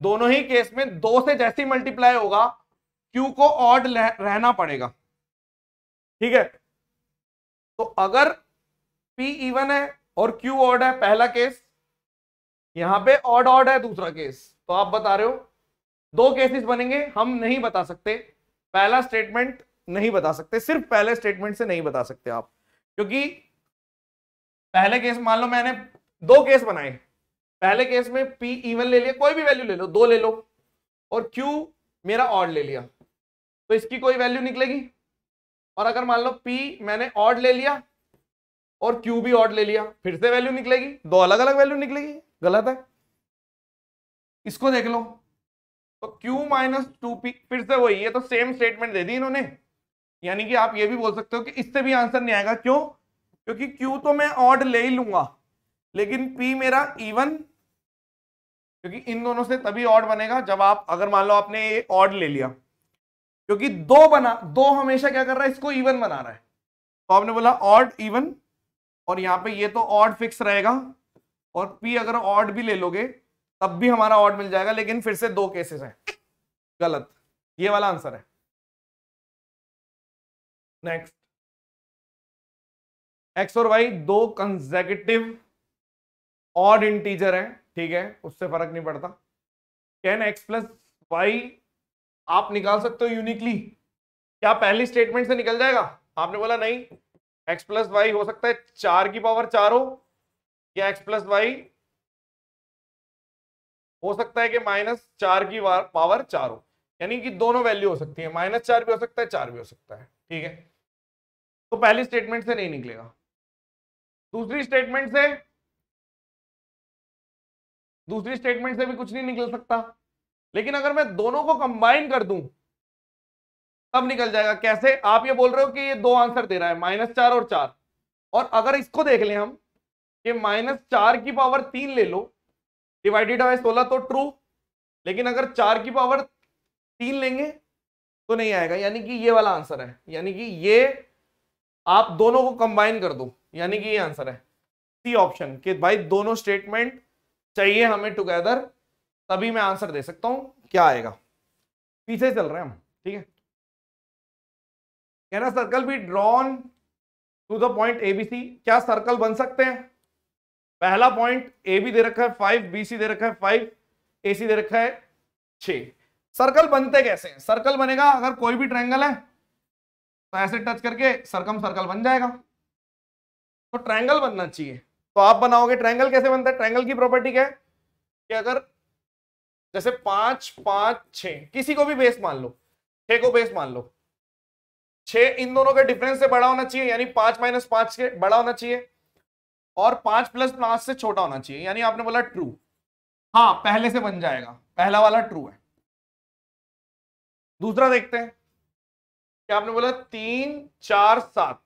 दोनों ही केस में 2 से जैसी मल्टीप्लाई होगा q को ऑड रहना पड़ेगा। ठीक है, तो अगर p इवन है और q ऑड है, पहला केस, यहां पे ऑड ऑड है दूसरा केस, तो आप बता रहे हो 2 केसेस बनेंगे, हम नहीं बता सकते, पहला स्टेटमेंट नहीं बता सकते, सिर्फ पहले स्टेटमेंट से नहीं बता सकते आप, क्योंकि पहले केस, मान लो मैंने 2 केस बनाए, पहले केस में p इवन ले लिया, कोई भी वैल्यू ले लो, 2 ले लो, और q मेरा ऑड ले लिया, तो इसकी कोई वैल्यू निकलेगी। और अगर मान लो p मैंने ऑड ले लिया और q भी ऑड ले लिया, फिर से वैल्यू निकलेगी, 2 अलग अलग वैल्यू निकलेगी, गलत है। इसको देख लो, तो q माइनस 2p, फिर से वही, ये तो सेम स्टेटमेंट दे दी इन्होंने, यानी कि आप ये भी बोल सकते हो कि इससे भी आंसर नहीं आएगा। क्यों? क्योंकि Q तो मैं ऑड ले ही लूंगा, लेकिन P मेरा इवन, क्योंकि इन दोनों से तभी ऑड बनेगा जब आप, अगर मान लो आपने ये ऑड ले लिया, क्योंकि दो हमेशा क्या कर रहा है, इसको इवन बना रहा है, तो आपने बोला ऑड इवन, और यहां पे ये तो ऑड फिक्स रहेगा, और P अगर ऑड भी ले लोगे तब भी हमारा ऑड मिल जाएगा, लेकिन फिर से दो केसेस हैं, गलत, ये वाला आंसर है। नेक्स्ट, एक्स और वाई दो कंसेक्यूटिव ऑड इंटीजर है, ठीक है, उससे फर्क नहीं पड़ता। कैन एक्स प्लस वाई आप निकाल सकते हो यूनिकली, क्या पहली स्टेटमेंट से निकल जाएगा? आपने बोला नहीं, एक्स प्लस वाई हो सकता है 4 की पावर 4 हो, या एक्स प्लस वाई हो सकता है कि -4 की पावर 4 हो, यानी कि दोनों वैल्यू हो सकती है, -4 भी हो सकता है, 4 भी हो सकता है, ठीक है। तो पहली स्टेटमेंट से नहीं निकलेगा। दूसरी स्टेटमेंट से भी कुछ नहीं निकल सकता, लेकिन अगर मैं दोनों को कंबाइन कर दूं तब निकल जाएगा। कैसे? आप ये बोल रहे हो कि ये दो आंसर दे रहा है, -4 और 4, और अगर इसको देख लें हम कि -4 की पावर 3 ले लो डिवाइडेड बाय 16 तो ट्रू, लेकिन अगर 4 की पावर 3 लेंगे तो नहीं आएगा, यानी कि ये वाला आंसर है, यानी कि ये आप दोनों को कंबाइन कर दो, यानी कि ये आंसर है सी ऑप्शन, कि भाई दोनों स्टेटमेंट चाहिए हमें टुगेदर, तभी मैं आंसर दे सकता हूं। क्या आएगा? पीछे चल रहे हैं हम, ठीक है। Can a circle be drawn to the point ABC, क्या सर्कल बन सकते हैं? पहला पॉइंट ए बी दे रखा है 5, बी सी दे रखा है 5, ए सी दे रखा है 6। सर्कल बनते कैसे हैं? सर्कल बनेगा अगर कोई भी ट्रायंगल है तो ऐसे टच करके सर्कम सर्कल बन जाएगा, तो ट्रायंगल बनना चाहिए। तो आप बनाओगे ट्रायंगल, कैसे बनता है? ट्रायंगल की प्रॉपर्टी क्या है कि अगर जैसे 5 5 6, किसी को भी बेस मान लो, 6 को बेस मान लो, 6 इन दोनों के डिफरेंस से बड़ा होना चाहिए, यानी 5 - 5 के बड़ा होना चाहिए, और 5 + 5 से छोटा होना चाहिए, यानी आपने बोला ट्रू। हाँ, पहले से बन जाएगा, पहला वाला ट्रू है। दूसरा देखते हैं, क्या आपने बोला 3 4 7,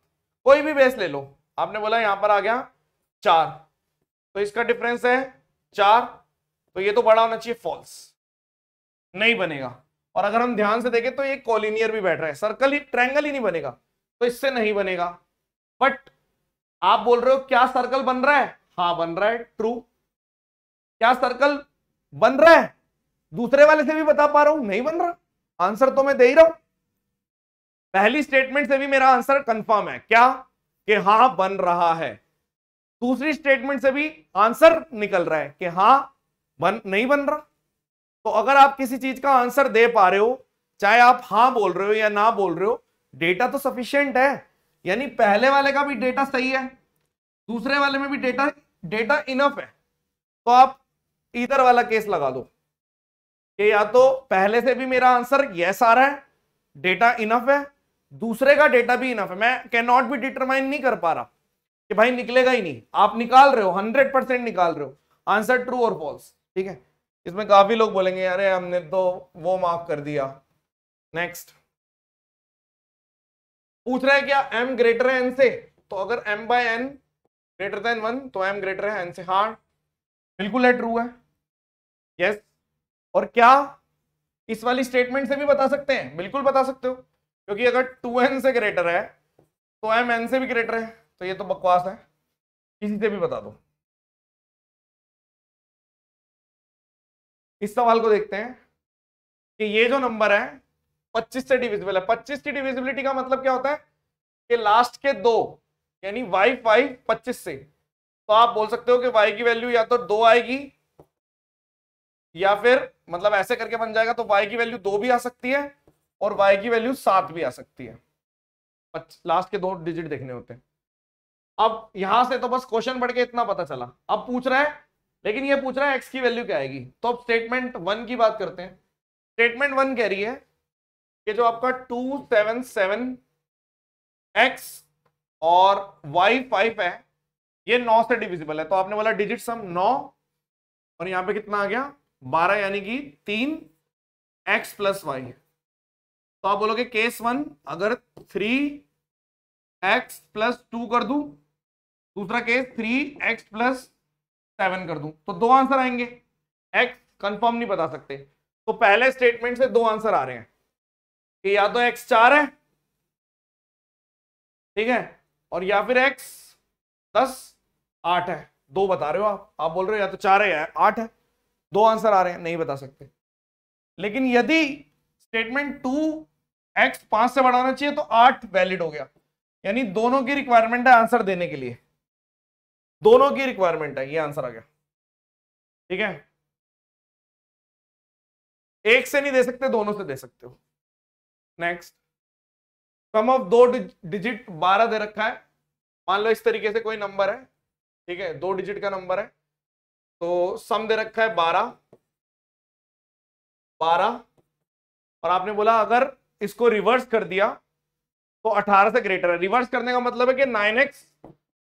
कोई भी बेस ले लो, आपने बोला यहां पर आ गया 4, तो इसका डिफरेंस है 4, तो ये तो बड़ा होना चाहिए, फॉल्स, नहीं बनेगा। और अगर हम ध्यान से देखें तो ये कोलिनियर भी बैठ रहा है, सर्कल ही, ट्रायंगल ही नहीं बनेगा, तो इससे नहीं बनेगा। बट आप बोल रहे हो क्या सर्कल बन रहा है? हाँ बन रहा है, ट्रू। क्या सर्कल बन रहा है? दूसरे वाले से भी बता पा रहा हूं नहीं बन रहा, आंसर तो मैं दे ही रहा हूं। पहली स्टेटमेंट से भी मेरा आंसर कंफर्म है, क्या? कि हां बन रहा है। दूसरी स्टेटमेंट से भी आंसर निकल रहा है कि हां नहीं बन रहा। तो अगर आप किसी चीज का आंसर दे पा रहे हो, चाहे आप हां बोल रहे हो या ना बोल रहे हो, डेटा तो सफिशिएंट है, यानी पहले वाले का भी डेटा सही है, दूसरे वाले में भी डेटा इनफ है, तो आप इधर वाला केस लगा दो कि या तो पहले से भी मेरा आंसर यस आ रहा है, डेटा इनफ है, दूसरे का डेटा भी इनफ है, मैं कैन नॉट बी डिटरमाइन नहीं कर पा रहा कि भाई निकलेगा ही नहीं, आप निकाल रहे हो, 100% निकाल रहे हो आंसर ट्रू और फॉल्स, ठीक है। इसमें काफी लोग बोलेंगे अरे हमने तो वो मार्क कर दिया। नेक्स्ट पूछ रहा है क्या m ग्रेटर है n से, तो अगर m/n ग्रेटर देन 1 तो m ग्रेटर है n से। हाँ बिल्कुल है, ट्रू है, यस। और क्या इस वाली स्टेटमेंट से भी बता सकते हैं? बिल्कुल बता सकते हो, क्योंकि अगर 2n से ग्रेटर है तो m n से भी ग्रेटर है, तो ये तो बकवास है, किसी से भी बता दो। इस सवाल को देखते हैं कि ये जो नंबर है 25 से डिविजिबल है। 25 की डिविजिबिलिटी का मतलब क्या होता है कि लास्ट के दो, यानी y5 25 से, तो आप बोल सकते हो कि y की वैल्यू या तो 2 आएगी, या फिर मतलब ऐसे करके बन जाएगा, तो y की वैल्यू 2 भी आ सकती है और y की वैल्यू 7 भी आ सकती है। लास्ट के 2 डिजिट देखने होते हैं। अब यहां से तो बस क्वेश्चन पढ़ के इतना पता चला। अब पूछ रहा है, लेकिन ये पूछ रहा है x की वैल्यू क्या आएगी, तो अब स्टेटमेंट 1 की बात करते हैं। स्टेटमेंट 1 कह रही है कि जो आपका 277 x और y 5 है, ये 9 से डिविजिबल है, तो आपने बोला डिजिट सम 9, और यहां पे कितना आ गया 12, यानी कि 3 x + y। तो आप बोलोगे केस 1 अगर 3x + 2 कर दूं, दूसरा केस 3x + 7 कर दूं, तो 2 आंसर आएंगे। x कंफर्म नहीं बता सकते, तो पहले स्टेटमेंट से 2 आंसर आ रहे हैं कि या तो x 4 है, ठीक है, और या फिर x 10 8 है। 2 बता रहे हो आप बोल रहे हो या तो 4 है या 8 है, 2 आंसर आ रहे हैं, नहीं बता सकते। लेकिन यदि स्टेटमेंट 2 x 5 से बढ़ाना चाहिए तो 8 वैलिड हो गया, यानी दोनों की रिक्वायरमेंट है आंसर देने के लिए, दोनों की रिक्वायरमेंट है, ये आंसर आ गया, ठीक है। एक से नहीं दे सकते, दोनों से दे सकते हो। नेक्स्ट, सम ऑफ 2 डिजिट 12 दे रखा है। मान लो इस तरीके से कोई नंबर है, ठीक है, 2 डिजिट का नंबर है, तो सम दे रखा है 12 और आपने बोला अगर इसको रिवर्स कर दिया तो 18 से ग्रेटर है। रिवर्स करने का मतलब है कि 9x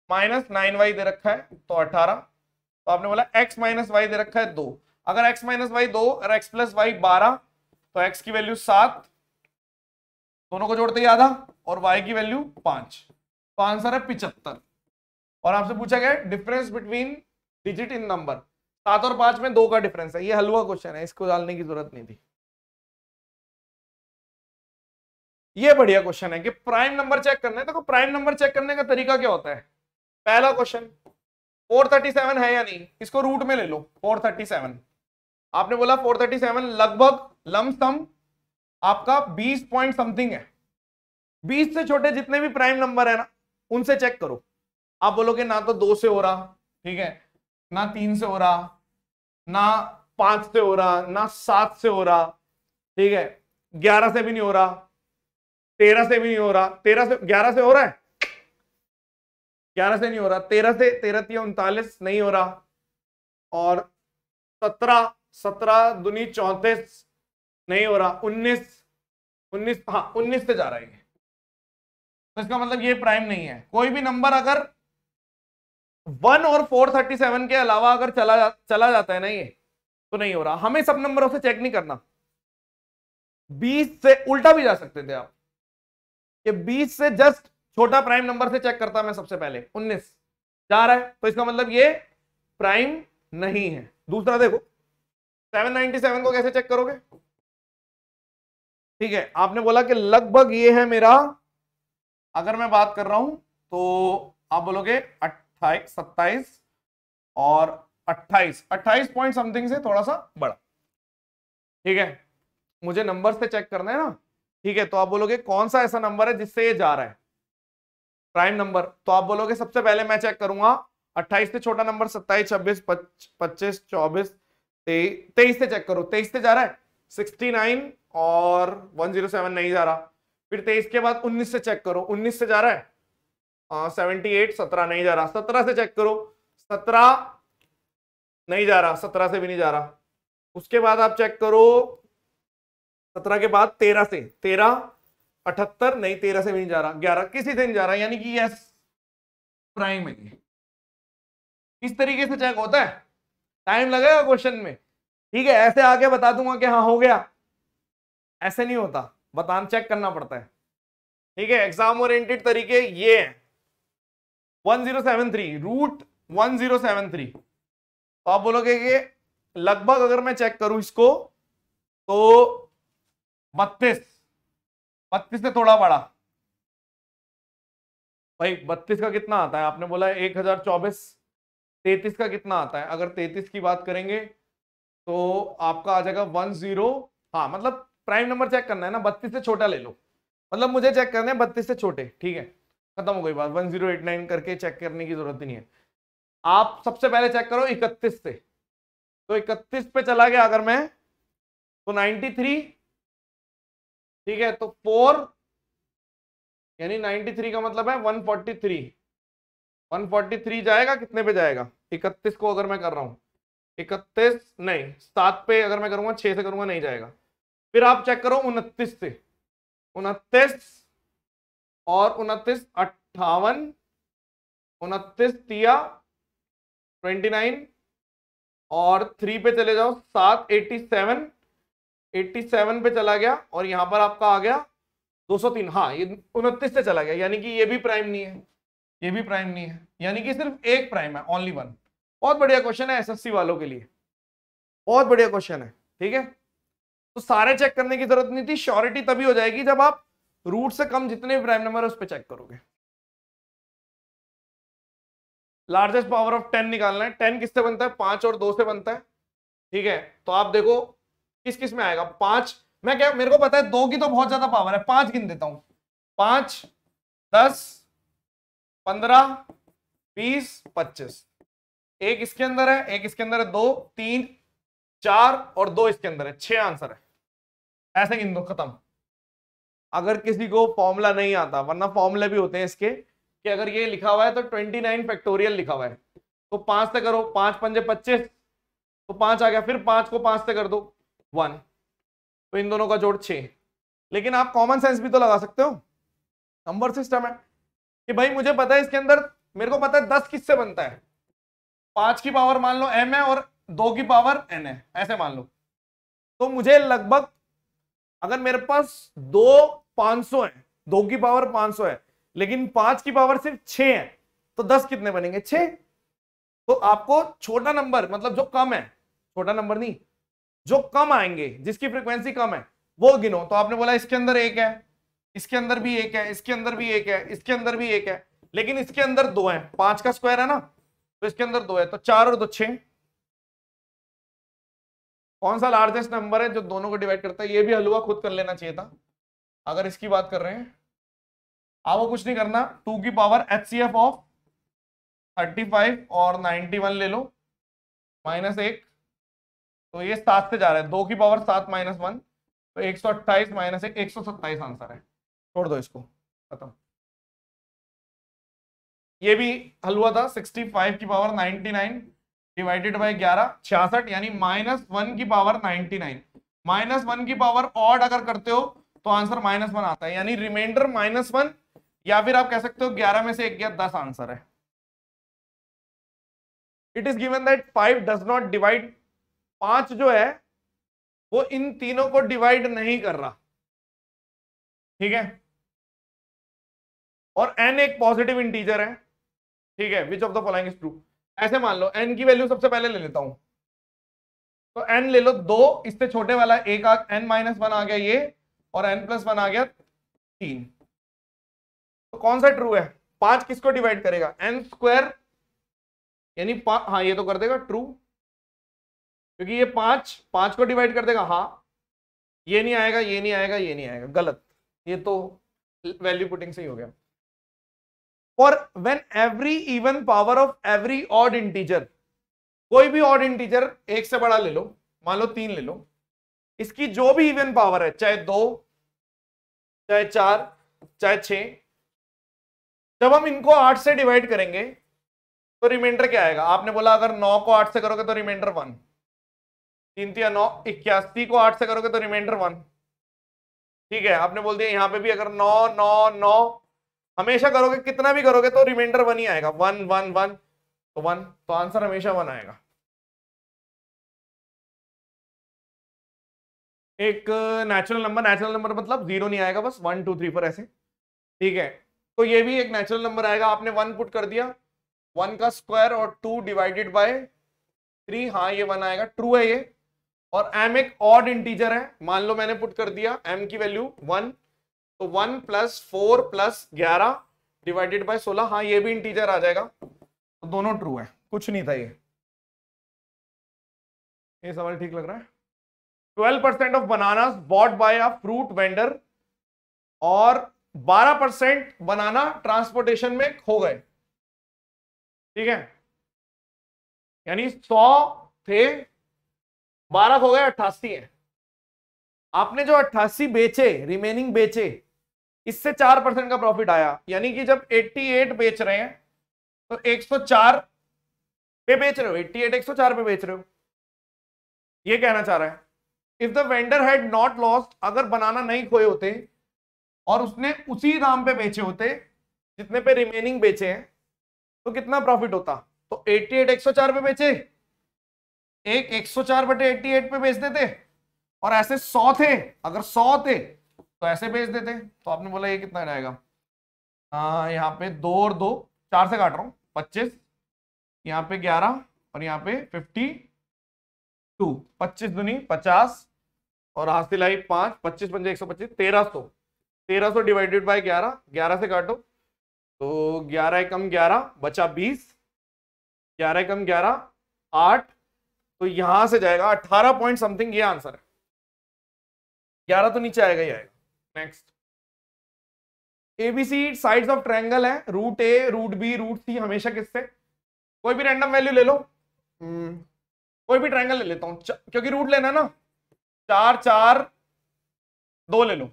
- 9y दे रखा है तो 18, तो आपने बोला x - y दे रखा है 2। अगर x - y 2 और x + y 12, तो x की वैल्यू 7, दोनों को जोड़ते ही आधा, और y की वैल्यू 5, तो आंसर है 75। और आपसे पूछा गया difference between digit in number, 7 और 5 में 2 का डिफरेंस है। ये हलवा क्वेश्चन है, इसको डालने की जरूरत नहीं थी। ये बढ़िया क्वेश्चन है कि प्राइम नंबर चेक करना है। देखो प्राइम नंबर चेक करने का तरीका क्या होता है। पहला क्वेश्चन 437 है या नहीं, इसको रूट में ले लो। 437 आपने बोला 437 लगभग लमसम आपका 20 पॉइंट समथिंग है। 20 से छोटे जितने भी प्राइम नंबर है ना, उनसे चेक करो। आप बोलोगे ना तो 2 से हो रहा, ठीक है, ना 3 से हो रहा, ना 5 से हो रहा, ना 7 से हो रहा, ठीक है, 11 से भी नहीं हो रहा, 13 से भी नहीं हो रहा। 11 से हो रहा है, 11 से नहीं हो रहा, 13 से 13 × 39 नहीं हो रहा, और 17 दूनी 34 नहीं हो रहा, 19 हाँ 19 से जा रहा है। तो इसका मतलब ये प्राइम नहीं है। कोई भी नंबर अगर 1 और 437 के अलावा अगर चला जाता है ना, ये तो नहीं हो रहा। हमें सब नंबरों से चेक नहीं करना। 20 से उल्टा भी जा सकते थे आप, कि 20 से जस्ट छोटा प्राइम नंबर से चेक करता मैं सबसे पहले, 19 जा रहा है, तो इसका मतलब ये प्राइम नहीं है। दूसरा देखो 797 को कैसे चेक करोगे, ठीक है, आपने बोला कि लगभग ये है मेरा, अगर मैं बात कर रहा हूं तो आप बोलोगे 28 27 और 28 पॉइंट समथिंग से थोड़ा सा बड़ा, ठीक है, मुझे नंबर से चेक करना है ना, ठीक है। तो आप बोलोगे कौन सा ऐसा नंबर है जिससे ये जा रहा है प्राइम नंबर, तो आप बोलोगे सबसे पहले मैं चेक करूंगा 28 से छोटा नंबर 27 26 25 24 23 से चेक करो। 23 से जा रहा है 69 और 107 नहीं जा रहा। फिर 23 के बाद 19 से चेक करो, 19 से जा रहा है 78 17 नहीं जा रहा। 17 से चेक करो, 17 नहीं जा रहा, 17 से भी नहीं जा रहा। उसके बाद आप चेक करो 17 के बाद 13 से, 13 78 नहीं, 13 से भी नहीं जा रहा, 11 किसी से नहीं जा रहा, यानी कि यस प्राइम है। इस तरीके से चेक होता है, टाइम लगेगा क्वेश्चन में, ठीक है। ऐसे आके बता दूंगा कि हाँ हो गया, ऐसे नहीं होता, बताना चेक करना पड़ता है, ठीक है। एग्जाम ओरिएंटेड तरीके ये है। 1073 रूट 1073, तो आप बोलोगे कि लगभग अगर मैं चेक करूं इसको तो 32 से थोड़ा बड़ा। भाई 32 का कितना आता है, आपने बोला 1024। 33 का कितना आता है, अगर 33 की बात करेंगे तो आपका आ जाएगा 10, हाँ मतलब प्राइम नंबर चेक करना है ना, 32 से छोटा ले लो, मतलब मुझे चेक करना है 32 से छोटे, ठीक है, खत्म हो गई बात। 1089 करके चेक करने की जरूरत ही नहीं है। आप सबसे पहले चेक करो 31 से, तो 31 पे चला गया अगर मैं तो 93, ठीक है, तो 4 यानी 93 का मतलब है 143। 143 जाएगा कितने पे जाएगा, 31 को अगर मैं कर रहा हूं 31 नहीं 7 पे अगर मैं करूंगा 6 से करूंगा नहीं जाएगा। फिर आप चेक करो 29 से, 29 और 29 58, 29 तिया 29 और 3 पे चले जाओ 7 87 पे चला गया, और यहां पर आपका आ गया 203, हाँ ये 29 से चला गया, यानी कि ये भी प्राइम नहीं है, ये भी प्राइम नहीं है, यानी कि सिर्फ एक प्राइम है, ओनली वन। बहुत बढ़िया क्वेश्चन है एसएससी वालों के लिए, बहुत बढ़िया क्वेश्चन है। ठीक है, तो सारे चेक करने की जरूरत नहीं थी, श्योरिटी तभी हो जाएगी जब आप रूट से कम जितने भी प्राइम नंबर है उस पर चेक करोगे। लार्जेस्ट पावर ऑफ 10 निकालना है। 10 किससे बनता है? 5 और 2 से बनता है। ठीक है, तो आप देखो किस किस में आएगा। 5, मैं क्या, मेरे को पता है 2 की तो बहुत ज्यादा पावर है, 5 गिन देता हूं। 5, 10, 15, 20, 25। एक इसके अंदर है, एक इसके अंदर है, 2, 3, 4 और 2 इसके अंदर है, 6 आंसर है। ऐसे गिन दो, खत्म। अगर किसी को फॉर्मूला नहीं आता, वरना फॉर्मूले भी होते हैं इसके, कि अगर ये लिखा हुआ है तो 29 फैक्टोरियल लिखा हुआ है, तो 5 से करो, 5 पंजे 25, तो 5 आ गया, फिर 5 को 5 से कर दो 1, तो इन दोनों का जोड़ 6। लेकिन आप कॉमन सेंस भी तो लगा सकते हो, नंबर सिस्टम है कि भाई मुझे पता है इसके अंदर, मेरे को पता है 10 किससे बनता है, 5 की पावर मान लो m है और 2 की पावर n है, ऐसे मान लो। तो मुझे लगभग, अगर मेरे पास 2 500 है, 2 की पावर 500 है, लेकिन 5 की पावर सिर्फ 6 है, तो 10 कितने बनेंगे? 6। तो आपको छोटा नंबर, मतलब जो कम है, छोटा नंबर नहीं, जो कम आएंगे, जिसकी फ्रीक्वेंसी कम है वो गिनो। तो आपने बोला इसके अंदर 1 है, इसके अंदर भी 1 है, इसके अंदर भी 1 है, इसके अंदर भी 1 है, लेकिन इसके अंदर 2 है, 5 का स्क्वायर है ना, तो इसके अंदर 2 है, तो 4 और 2 6। कौन सा लार्जेस्ट नंबर है जो दोनों को डिवाइड करता है? ये भी हलवा खुद कर लेना चाहिए था। अगर इसकी बात कर रहे हैं, आपको कुछ नहीं करना, 2 की पावर HCF ऑफ 35 और 91 ले लो, -1, तो ये 7 से जा रहा है, 2 की पावर 7 -1, तो 128 -1, 127 आंसर है। छोड़ दो इसको, खत्म। ये भी हलवा था, 65 की पावर 99 डिवाइडेड बाय 11, 66, यानी -1 की पावर 99। -1 की पावर ऑड अगर करते हो तो आंसर -1 आता है, यानी रिमाइंडर -1, या फिर आप कह सकते हो 11 में से 1 गया, 10 आंसर है। It is given that 5 does not divide, 5 जो है वो इन तीनों को डिवाइड नहीं कर रहा। ठीक है, और n एक पॉजिटिव इंटीजर है। ठीक है, which of the following is true. ऐसे मान लो n की वैल्यू सबसे पहले ले लेता हूं, तो n ले लो 2, इससे छोटे वाला एक n-1 आ गया ये, और n+1 आ गया 3। तो कौन सा ट्रू है? 5 किसको डिवाइड करेगा? n², यानी हाँ ये तो कर देगा ट्रू, क्योंकि ये 5 को डिवाइड कर देगा। हाँ, ये नहीं आएगा, ये नहीं आएगा, ये नहीं आएगा, गलत, ये तो वैल्यू पुटिंग से ही हो गया। For when every even power of every odd integer, कोई भी ऑड इंटीजर एक से बड़ा ले लो, मान लो 3 ले लो, इसकी जो भी इवन पावर है, चाहे 2, चाहे 4, चाहे 6, जब हम इनको 8 से डिवाइड करेंगे तो रिमाइंडर क्या आएगा? आपने बोला अगर 9 को 8 से करोगे तो रिमाइंडर 1, 3 या 9, 81 को 8 से करोगे तो रिमाइंडर 1। ठीक है, आपने बोल दिया यहां पे भी अगर 9 9 9 हमेशा करोगे, कितना भी करोगे तो रिमाइंडर 1 ही आएगा, 1 1 1, तो 1, तो आंसर हमेशा 1 आएगा। एक नेचुरल नंबर मतलब 0 नहीं आएगा, बस 1 2 3 4 ऐसे। ठीक है, तो ये भी एक नेचुरल नंबर आएगा, आपने 1 पुट कर दिया, 1 का स्क्वायर और 2 डिवाइडेड बाय 3, हाँ ये 1 आएगा, ट्रू है ये। और m एक ऑड इंटीजर है, मान लो मैंने पुट कर दिया m की वैल्यू 1, तो 1 + 4 + 11 डिवाइडेड बाय 16, हाँ ये भी इंटीजर आ जाएगा, तो दोनों ट्रू है, कुछ नहीं था ये सवाल ठीक लग रहा है। 12% of bananas bought by a fruit vendor और 12% बनाना ट्रांसपोर्टेशन में खो गए। ठीक है, यानी 100 थे, 12 खो गए, 88 है। आपने जो 88 बेचे, रिमेनिंग बेचे, इससे 4% का प्रॉफिट आया, यानी कि जब 88 बेच रहे हैं तो 104 पे बेच रहे हो, 88 104 पे बेच रहे हो, ये कहना चाह रहा है। If the vendor had not lost, अगर बनाना नहीं खोए होते और उसने उसी दाम पे बेचे होते जितने पे रिमेनिंग बेचे हैं, तो कितना प्रॉफिट होता? तो 88 104 पे बेचे, एक 104/88 पे बेच देते, और ऐसे 100 थे, अगर 100 थे तो ऐसे भेज देते। तो आपने बोला ये कितना जाएगा, यहाँ पे 2 और 2, 4 से काट रहा हूँ, 25, यहाँ पे 11 और यहाँ पे 52, 25 दूनी 50 और हासिल आई 5, 25 पंजे 125, 1300, 1300 डिवाइडेड बाय 11, 11 से काटो तो 11 कम 11 बचा 20, 11 कम 11 8, तो यहां से जाएगा 18 पॉइंट समथिंग, ये आंसर है। 11 तो नीचे आएगा ही आएगा। Next, ABC sides of triangle है, रूट ए, रूट बी, रूट सी, हमेशा किससे, कोई भी रैंडम वैल्यू ले लो, कोई भी ट्रायंगल ले लेता हूं क्योंकि रूट लेना ना, 4 4 2 ले लो,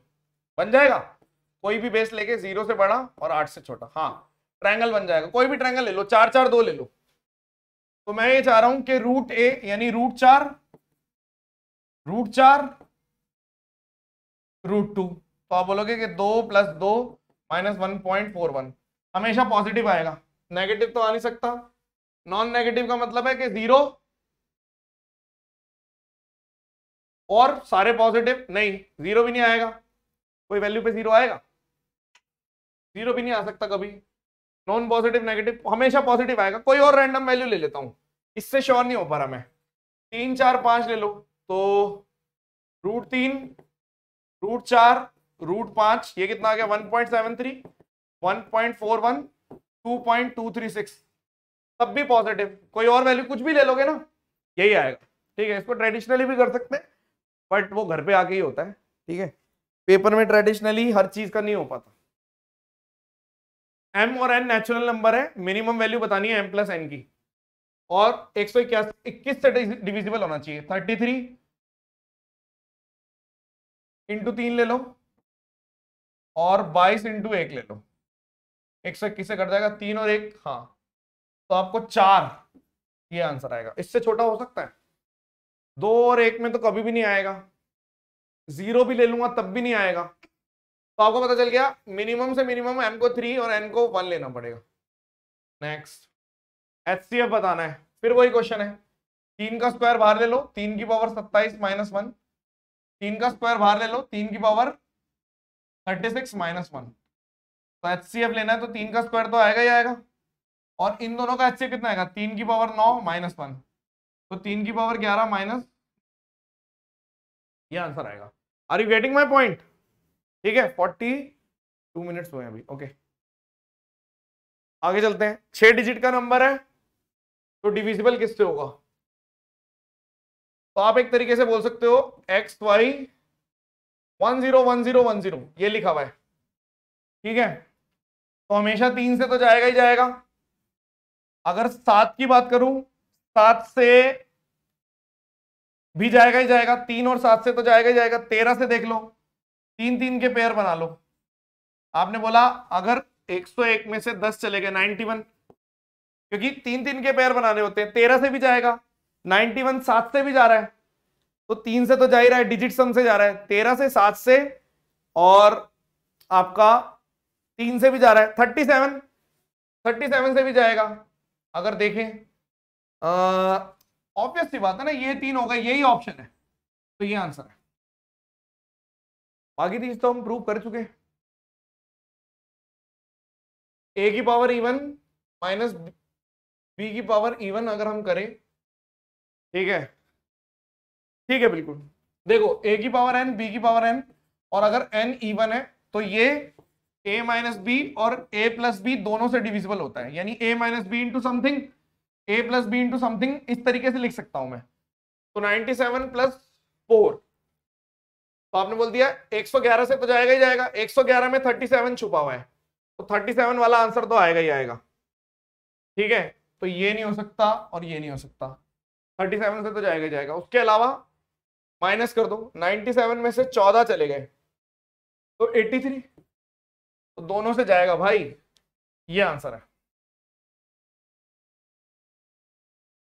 बन जाएगा। कोई भी बेस लेके 0 से बड़ा और 8 से छोटा, हाँ ट्रायंगल बन जाएगा। कोई भी ट्रायंगल ले लो, 4 4 2 ले लो। तो मैं ये चाह रहा हूं कि रूट ए यानी रूट 4 रूट 2, तो आप बोलोगे कि 2 + 2 - 1.41, हमेशा पॉजिटिव आएगा, नेगेटिव तो आ नहीं सकता। नॉन नेगेटिव का मतलब है कि 0 और सारे पॉजिटिव, नहीं 0 भी नहीं आएगा, कोई वैल्यू पे 0 आएगा, 0 भी नहीं आ सकता कभी। नॉन पॉजिटिव नेगेटिव हमेशा पॉजिटिव आएगा। कोई और रैंडम वैल्यू ले लेता हूं, इससे श्योर नहीं हो पा रहा मैं, 3 4 5 ले लो, तो रूट 3 रूट 4 रूट 5, ये कितना आ गया 1.73 1.41 2.236, तब भी पॉजिटिव। कोई और वैल्यू कुछ भी ले लोगे ना यही आएगा, ठीक है। इसको ट्रेडिशनली भी कर सकते हैं बट वो घर पे आके ही होता है, ठीक है, पेपर में ट्रेडिशनली हर चीज का नहीं हो पाता। m और n नेचुरल नंबर है, मिनिमम वैल्यू बतानी है m + n की, और 121 से डिविजिबल होना चाहिए। 33 × 3 ले लो और 22 × 1 ले लो, 121 से कट जाएगा, 3 और 1, हाँ, तो आपको 4, ये आंसर आएगा। इससे छोटा हो सकता है, 2 और 1 में तो कभी भी नहीं आएगा, 0 भी ले लूंगा तब भी नहीं आएगा। तो आपको पता चल गया मिनिमम से मिनिमम m को 3 और n को 1 लेना पड़ेगा। नेक्स्ट, HCF बताना है, फिर वही क्वेश्चन है, 3 का स्क्वायर बाहर ले लो, 3 की पावर 27 - 1, 3 का स्क्वायर बाहर ले लो, 3 की पावर 36 - 1, तो HCF लेना है तो 3 का स्क्वायर तो आएगा ही आएगा, और इन दोनों का HCF कितना आएगा, 3 की पावर 9 - 1, तो 3 की पावर 11 माइनस, ये आंसर आएगा। Are you getting my point? ठीक है, 42 मिनट्स हुए अभी, ओके आगे चलते हैं। 6 डिजिट का नंबर है तो डिविजिबल किससे होगा, तो आप एक तरीके से बोल सकते हो XY 101010, ये लिखा हुआ है, ठीक है, तो हमेशा 3 से तो जाएगा ही जाएगा। अगर 7 की बात करूं, 7 से भी जाएगा ही जाएगा, 3 और 7 से तो जाएगा ही जाएगा। 13 से देख लो, 3 3 के पेयर बना लो। आपने बोला अगर 101 में से 10 चले गए 91, क्योंकि 3 3 के पेयर बनाने होते हैं, 13 से भी जाएगा, 91 7 से भी जा रहा है, तो 3 से तो जा ही रहा है, डिजिट सम से जा रहा है, 13 से 7 से, और आपका 3 से भी जा रहा है, 37 से भी जाएगा। अगर देखें ऑब्वियस सी बात है ना, ये 3 होगा, यही ऑप्शन है, तो ये आंसर है। बाकी चीज तो हम प्रूव कर चुके हैं। a की पावर इवन माइनस b की पावर इवन अगर हम करें, ठीक है, ठीक है, बिल्कुल देखो a की पावर n, b की पावर n, और अगर n इवन है तो ये a - b और a + b दोनों से डिविजिबल होता है, यानी a - b into something, a + b into something, इस तरीके से लिख सकता हूं मैं। तो 97 + 4, तो आपने बोल दिया 111 से तो जाएगा ही जाएगा, 111 में 37 छुपा हुआ है, तो 37 वाला आंसर तो आएगा ही आएगा, ठीक है। तो ये नहीं हो सकता और ये नहीं हो सकता, 37 से तो जाएगा ही जाएगा। उसके अलावा माइनस कर दो, 97 में से 14 चले गए तो 83, तो दोनों से जाएगा भाई, ये आंसर है।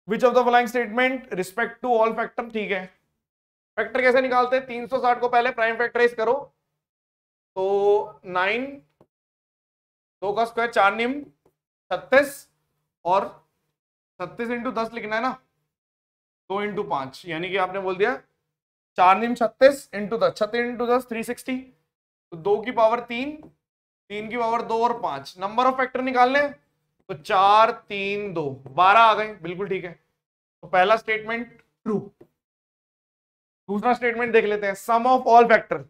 Which of the following statement respect to all factor, ठीक है, फैक्टर कैसे निकालते हैं, 360 को पहले प्राइम फैक्टराइज करो, तो 9, 2 का स्क्वायर 4 निम 36, और 36 × 10 लिखना है ना, 2 × 5, यानी कि आपने बोल दिया 4 निम 36 × 10, 36 × 10 360, तो 2 की पावर 3, 3 की पावर 2 और 5, नंबर ऑफ फैक्टर निकालने, तो 4 3 2 12 आ गए, बिल्कुल ठीक है। तो पहला स्टेटमेंट ट्रू। दूसरा स्टेटमेंट देख लेते हैं, सम ऑफ ऑल फैक्टर।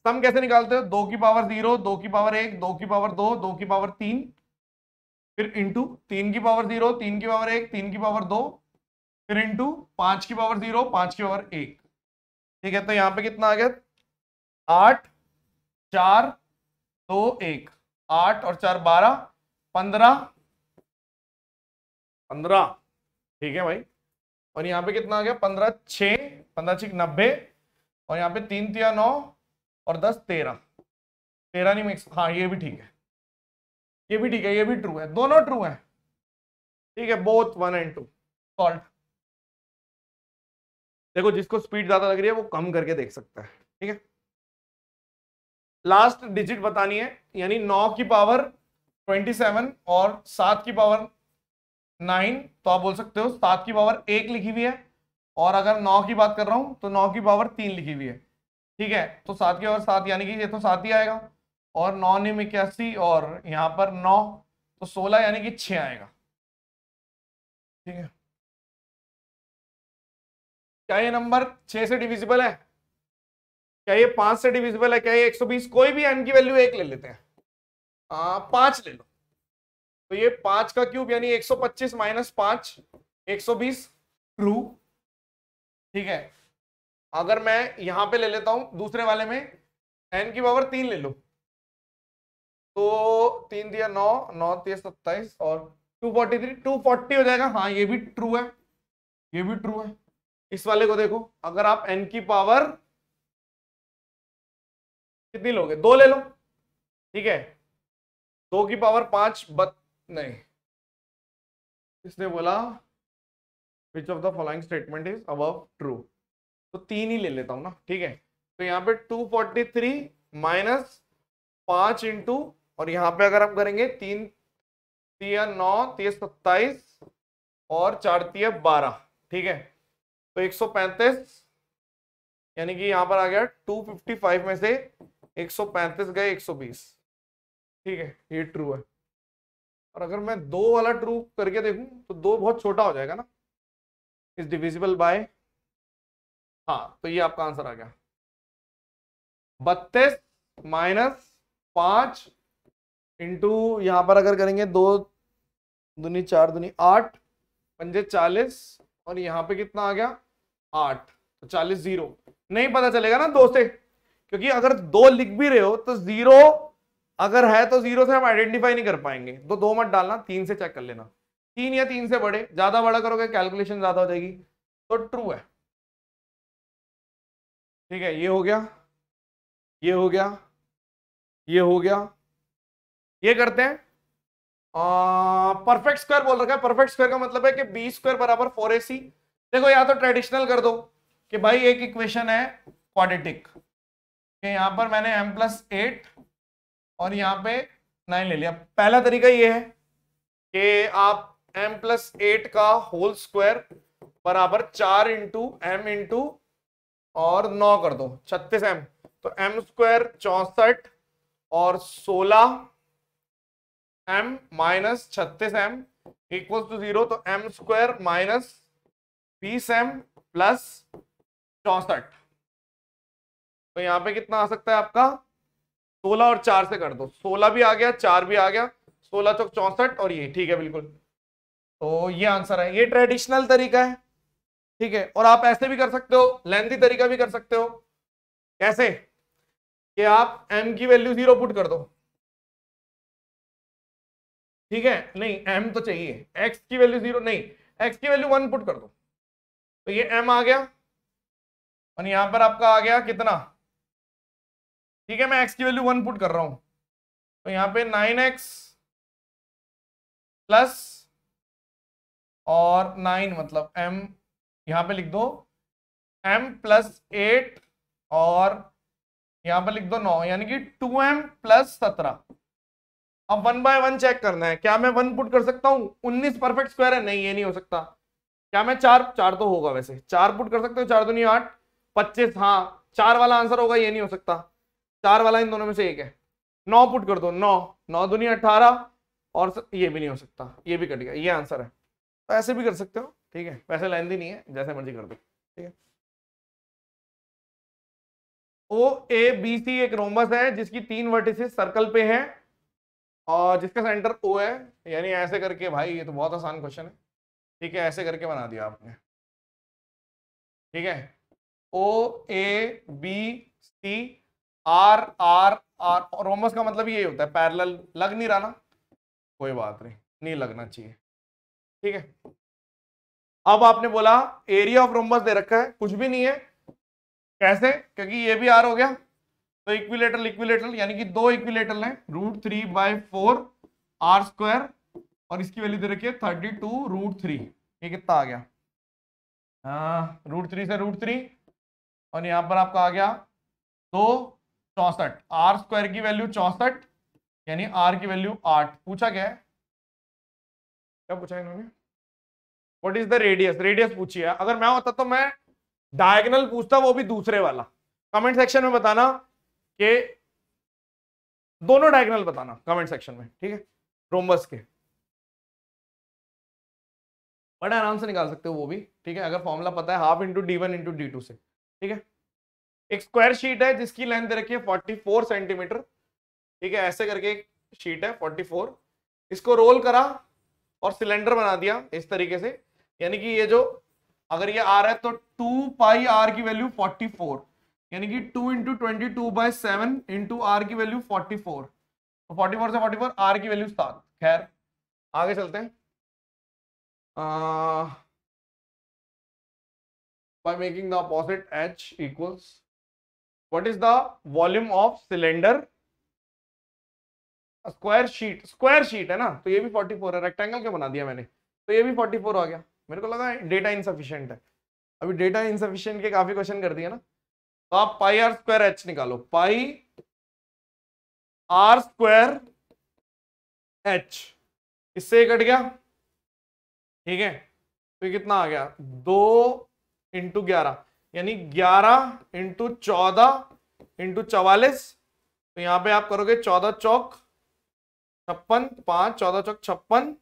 सम कैसे निकालते हो, 2 की पावर 0, 2 की पावर 1, 2 की पावर 2, 2 की पावर 3, फिर इंटू 3 की पावर 0, 3 की पावर 1, 3 की पावर 2, फिर इंटू 5 की पावर 0, 5 की पावर 1। ठीक है, तो यहां पे कितना आ गया, 8 4 2 1, 8 और 4 12, 15 15। ठीक है भाई, और यहाँ पे कितना आ गया, 15 6, 15 6 90, और यहाँ पे 3 3 9 और 10 13, 13 नहीं मिक्स, हाँ ये भी ठीक है, ये भी ठीक है, ये भी ट्रू है, दोनों ट्रू है। ठीक है, बोथ 1 and 2 सॉल्व। देखो जिसको स्पीड ज्यादा लग रही है वो कम करके देख सकता है। ठीक है, लास्ट डिजिट बतानी है, यानी 9 की पावर 27 और 7 की पावर 9, तो आप बोल सकते हो 7 की पावर 1 लिखी हुई है, और अगर 9 की बात कर रहा हूं तो 9 की पावर 3 लिखी हुई है। ठीक है, तो 7 की पावर 7 यानी कि ये तो 7 ही आएगा, और 9 ने 81 और यहाँ पर 9, तो 16 यानी कि 6 आएगा। ठीक है, क्या ये नंबर 6 से डिविजिबल है, क्या ये 5 से डिविजिबल है, क्या ये 120, कोई भी n की वैल्यू 1 ले लेते हैं, 5 ले लो, तो ये 5 का क्यूब यानी 125 माइनस 5 120, ट्रू। ठीक है, अगर मैं यहां पे ले लेता हूं दूसरे वाले में n की पावर 3 ले लो, तो 3 दिया 9, 9 दिया 27 और 243, 240 हो जाएगा। हाँ ये भी ट्रू है, ये भी ट्रू है। इस वाले को देखो, अगर आप n की पावर कितनी लोगे, 2 ले लो। ठीक है, 2 की पावर 5 नहीं, इसने बोला विच of the following statement is above true, तो 3 ही ले लेता हूं ना। ठीक है, तो यहाँ पे 243 माइनस 5 इंटू, और यहाँ पे अगर हम करेंगे 3 3 9 3 27 और 4 3 12। ठीक है, तो 135, यानी कि यहां पर आ गया 255 में से 135 गए 120। ठीक है, ये ट्रू है। और अगर मैं 2 वाला ट्रू करके देखूं तो 2 बहुत छोटा हो जाएगा ना, इज डिविजिबल बाय, हाँ तो ये आपका आंसर आ गया 32 माइनस 5 इंटू, यहां पर अगर करेंगे 2 दूनी 4 दूनी 8 पंजे 40, और यहां पे कितना आ गया 8, तो 40 0 नहीं पता चलेगा ना 2 से, क्योंकि अगर 2 लिख भी रहे हो तो 0 अगर है तो 0 से हम आइडेंटिफाई नहीं कर पाएंगे, तो 2 मत डालना, 3 से चेक कर लेना, 3 या 3 से बड़े, ज्यादा बड़ा करोगे कैलकुलेशन ज्यादा हो जाएगी, तो ट्रू है। ठीक है, ये हो गया, ये हो गया, ये हो गया। ये करते हैं परफेक्ट स्क्वायर बोल रखा है, परफेक्ट स्क्वायर का मतलब है कि बी स्क्वायर बराबर 4ac। देखो या तो ट्रेडिशनल कर दो कि भाई एक इक्वेशन है क्वाड्रेटिक, यहां पर मैंने m+8 और यहां पे 9 ले लिया। पहला तरीका ये है कि आप m+8 का होल स्क्वायर बराबर 4 इंटू m इंटू और 9 कर दो, 36m, तो m स्क्वायर 64 और 16 m minus 36m equal to 0, तो m square minus 20m plus 64, तो यहां पे कितना आ सकता है आपका 16 और 4 से कर दो, 16 भी आ गया 4 भी आ गया, 16 चौक 64 और ये ठीक है बिल्कुल, तो ये आंसर है। ये ट्रेडिशनल तरीका है। ठीक है, और आप ऐसे भी कर सकते हो, लेंथी तरीका भी कर सकते हो। कैसे कि आप m की वैल्यू 0 पुट कर दो, ठीक है, नहीं m तो चाहिए, x की वैल्यू 0 नहीं, x की वैल्यू 1 पुट कर दो, तो ये m आ गया, और यहां पर आपका आ गया कितना, ठीक है मैं x की वैल्यू 1 पुट कर रहा हूं, तो यहां पे 9x प्लस और 9 मतलब m, यहां पे लिख दो m+8 और यहां पर लिख दो 9, यानी कि 2m+17। अब 1 बाय 1 चेक करना है, क्या मैं 1 पुट कर सकता हूं, 19 परफेक्ट स्क्वायर है, नहीं ये नहीं हो सकता। क्या मैं 4 तो होगा वैसे, 4 पुट कर सकते हो, 4 दूनी 8 25, हाँ 4 वाला आंसर होगा, ये नहीं हो सकता। 4 वाला इन दोनों में से एक है। 9 पुट कर दो, 9 9 दूनी 18 और ये भी नहीं हो सकता, ये भी कट गया, ये आंसर है। तो ऐसे भी कर सकते हो, ठीक है, वैसे लेंथी नहीं है, जैसे मर्जी कर दो, ठीक है। ओ ए बी सी एक रोम्बस है जिसकी 3 वर्टिसेस सर्कल पे हैं और जिसका सेंटर ओ है, यानी ऐसे करके, भाई ये तो बहुत आसान क्वेश्चन है, ठीक है, ऐसे करके बना दिया आपने, ठीक है। O A B C R R R, rhombus का मतलब यही होता है पैरेलल, लग नहीं रहा ना, कोई बात नहीं, नहीं लगना चाहिए, ठीक है। अब आपने बोला एरिया ऑफ रोम्बस दे रखा है, कुछ भी नहीं है, कैसे, क्योंकि ये भी आर हो गया, तो इक्विलेटरल इक्विलेटरल यानी कि 2 इक्विलेटरल हैं, √3/4 आर स्क्वायर और इसकी वैल्यू दे रखी है 32√3, ये कितना आ गया, √3 से √3 और यहां पर आपका आ गया 264, आर स्क्वायर की वैल्यू 64 यानी आर की वैल्यू 8। पूछा क्या है, क्या पूछा इन्होंने, what is the radius, radius पूछी है। अगर मैं होता तो मैं डायगोनल पूछता, वो भी दूसरे वाला। कमेंट सेक्शन में बताना कि दोनों डायगोनल बताना कमेंट सेक्शन में, ठीक है, रोम्बस के, बड़ा आराम से निकाल सकते हो वो भी, ठीक है, अगर फॉर्मूला पता है, half into D1 into D2 से, ठीक है। एक स्क्वायर शीट है जिसकी लेंथ दे रखी है 44 सेंटीमीटर, ठीक है, ऐसे करके एक शीट है 44, इसको रोल करा और सिलेंडर बना दिया इस तरीके से, यानी कि ये जो, अगर ये आर है तो 2 पाई आर की वैल्यू 44, यानी कि 2 इंटू 22/7 इंटू आर की वैल्यू 44, तो 44 से 44 आर की वैल्यू 7। खैर आगे चलते हैं। by making the opposite h equals, what is the volume of cylinder, square sheet है ना, तो ये भी 44 है, रेक्टेंगल क्यों बना दिया मैंने, तो ये भी 44 आ गया, मेरे को लगा डेटा इनसफिशिएंट है, अभी डेटा इनसफिशिएंट के काफी क्वेश्चन कर दिए ना, तो आप पाई आर स्क्वायर एच निकालो, पाई आर स्क्वायर एच, इससे कट गया, ठीक है, तो ये कितना आ गया, 2 इंटू 11 यानी 11 इंटू 14 इंटू 44, तो यहां पे आप करोगे 14 चौक 56, 5 14 चौक 56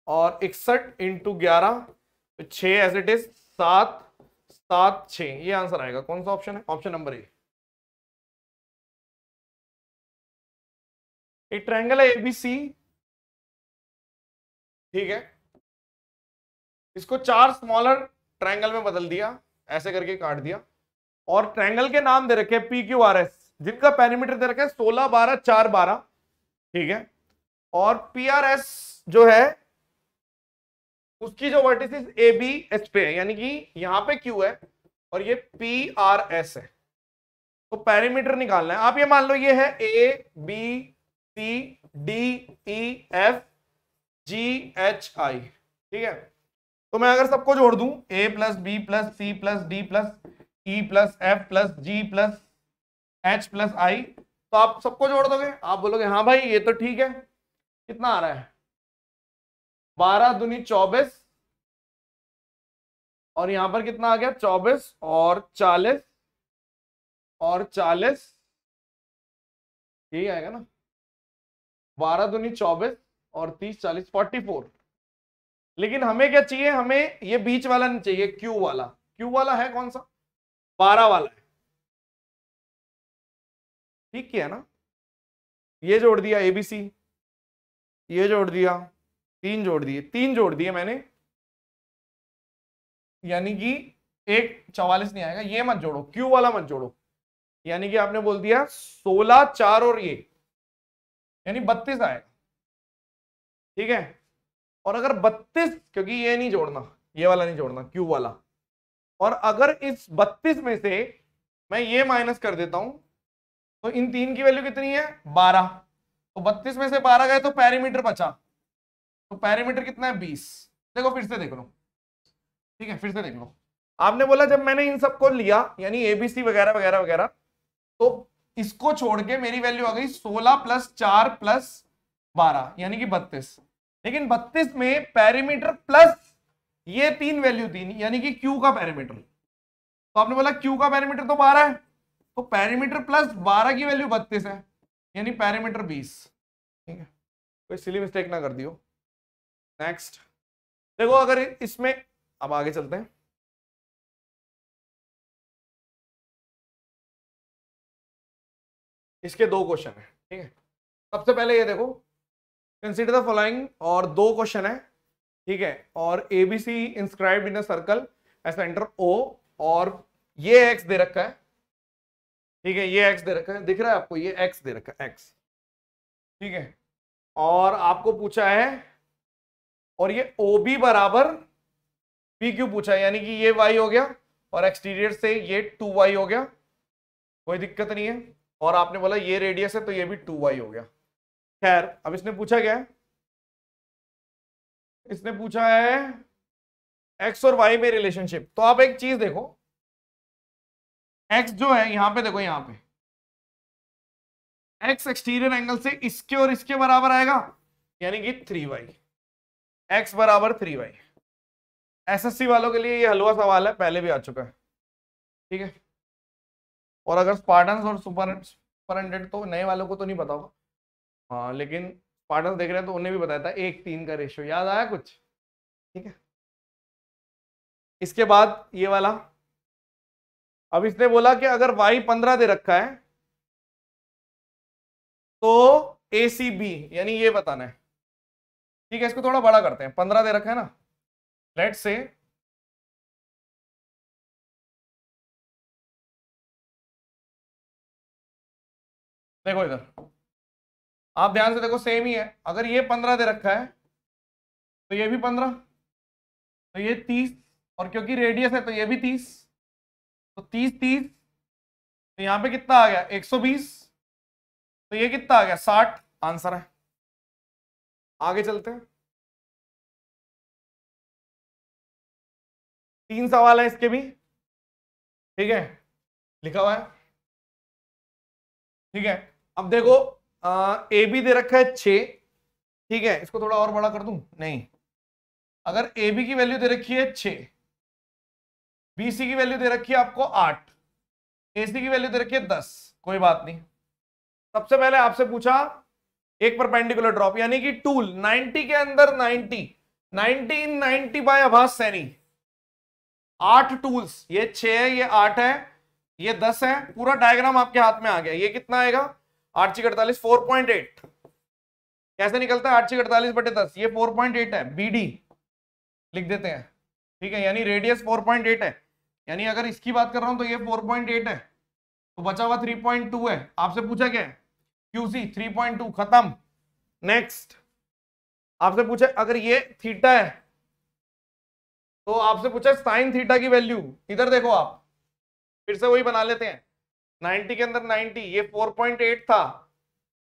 और 61 इंटू 11, तो 6 एज इट इज, 7 7 6, ये आंसर आएगा। कौन सा ऑप्शन है, ऑप्शन नंबर ए। एक ट्रायंगल है एबीसी, ठीक है, इसको 4 स्मॉलर ट्रायंगल में बदल दिया, ऐसे करके काट दिया, और ट्रायंगल के नाम दे रखे पी क्यू आर एस, जिनका पेरीमीटर दे रखा है 16 12 4 12, ठीक है, और पी आर एस जो है उसकी जो वर्टिसेस ए बी एच पे है, यानी कि यहां पे क्यू है और ये पी आर एस है, तो पेरीमीटर निकालना है। आप ये मान लो ये है A B C D E F G H I, ठीक है, तो मैं अगर सबको जोड़ दूं a plus B plus C plus D plus E plus F plus G plus H plus I, तो आप सबको जोड़ दोगे, आप बोलोगे हाँ भाई ये तो ठीक है, कितना आ रहा है, 12 दूनी 24 और यहां पर कितना आ गया 24 और 40 और 40, यही आएगा ना, 12 दूनी 24 और 30 40 44। लेकिन हमें क्या चाहिए, हमें ये बीच वाला नहीं चाहिए, क्यू वाला। क्यू वाला है कौन सा, 12 वाला है, ठीक किया ना, ये जोड़ दिया एबीसी, ये जोड़ दिया, 3 जोड़ दिए, 3 जोड़ दिए मैंने, यानी कि एक 44 नहीं आएगा, ये मत जोड़ो, क्यू वाला मत जोड़ो, यानी कि आपने बोल दिया 16 4 और ये यानी 32 आएगा, ठीक है। और अगर 32, क्योंकि ये नहीं जोड़ना, ये वाला नहीं जोड़ना, क्यू वाला, और अगर इस 32 में से मैं ये माइनस कर देता हूं तो इन 3 की वैल्यू कितनी है 12, तो 32 में से 12 गए तो पेरीमीटर बचा, तो पेरीमीटर कितना है 20। देखो फिर से देख लो, ठीक है, फिर से देख लो, आपने बोला जब मैंने इन सबको लिया यानी एबीसी वगैरह वगैरह वगैरह, तो इसको छोड़ के मेरी वैल्यू आ गई 16 प्लस 4 प्लस 12 यानी कि 32, लेकिन 32 में पेरीमीटर प्लस ये 3 वैल्यू थी, यानी कि क्यू का पेरीमीटर, तो आपने बोला क्यू का पेरीमीटर तो 12 है, तो पेरीमीटर प्लस 12 की वैल्यू 32 है, यानी पेरीमीटर 20। ठीक है, कोई सिली मिस्टेक ना कर दियो। नेक्स्ट देखो, अगर इसमें अब आगे चलते हैं। इसके दो क्वेश्चन है। ठीक है, सबसे पहले ये देखो, कंसीडर द फॉलोइंग, और दो क्वेश्चन है। ठीक है, और ABC inscribed in a circle a centre O, और ये एक्स दे रखा है। ठीक है, ये एक्स दे रखा है, दिख रहा है आपको, ये एक्स दे रखा है, एक्स। ठीक है, और आपको पूछा है, और ये ओ बी बराबर पी क्यू पूछा है, यानी कि ये वाई हो गया और एक्सटीरियर से ये 2y हो गया, कोई दिक्कत नहीं है। और आपने बोला ये रेडियस है तो ये भी 2y हो गया। खैर, अब इसने पूछा क्या है, इसने पूछा है एक्स और वाई में रिलेशनशिप। तो आप एक चीज देखो, एक्स जो है यहां पे देखो, यहां पे एक्स एक्सटीरियर एंगल से इसके और इसके बराबर आएगा, यानी कि 3y, एक्स बराबर 3y। एसएससी वालों के लिए ये हलवा सवाल है, पहले भी आ चुका है। ठीक है, और अगर स्पार्टन्स और सुपर 100 तो नए वालों को तो नहीं पता होगा, हाँ, लेकिन स्पार्टन्स देख रहे हैं तो उन्हें भी बताया था 1:3 का रेशियो, याद आया कुछ। ठीक है, इसके बाद ये वाला, अब इसने बोला कि अगर y 15 दे रखा है तो ए सी बी, यानी ये बताना है। ठीक है, इसको थोड़ा बड़ा करते हैं, 15 दे रखा है ना, लेट्स से देखो इधर, आप ध्यान से देखो, सेम ही है। अगर ये 15 दे रखा है तो ये भी 15, तो ये 30, और क्योंकि रेडियस है तो ये भी 30, तो 30 30, तो यहां पे कितना आ गया 120, तो ये कितना आ गया 60, आंसर है। आगे चलते हैं, 3 सवाल है इसके भी। ठीक है, लिखा हुआ है। ठीक है, अब देखो, ए बी दे रखा है 6। ठीक है, इसको थोड़ा और बड़ा कर दूं, नहीं, अगर ए बी की वैल्यू दे रखी है 6, बी सी की वैल्यू दे रखी है आपको 8, ए सी की वैल्यू दे रखी है 10, कोई बात नहीं। सबसे पहले आपसे पूछा एक परपेंडिकुलर ड्रॉप, यानी कि टूल 90 के अंदर 90, 90 इन 90 बाय आभास सैनी, 8 टूल्स, ये 6 है, ये 8 है, ये 10 है, पूरा डायग्राम आपके हाथ में आ गया। ये कितना आएगा 8 6 48, 4.8। कैसे निकलता है 8 6 48 बटे 10, ये 4.8 है, बीडी लिख देते हैं। ठीक है, यानी रेडियस 4.8 है, यानी अगर इसकी बात कर रहा हूं तो ये 4.8 है, तो बचा हुआ 3.2 है। आपसे पूछा क्या है, क्यूसी 3.2, खत्म। नेक्स्ट, आपसे पूछा अगर ये थीटा है तो आपसे पूछा साइन थीटा की वैल्यू, इधर देखो आप, फिर से वही बना लेते हैं, 90 के अंदर 90, ये 4.8 था,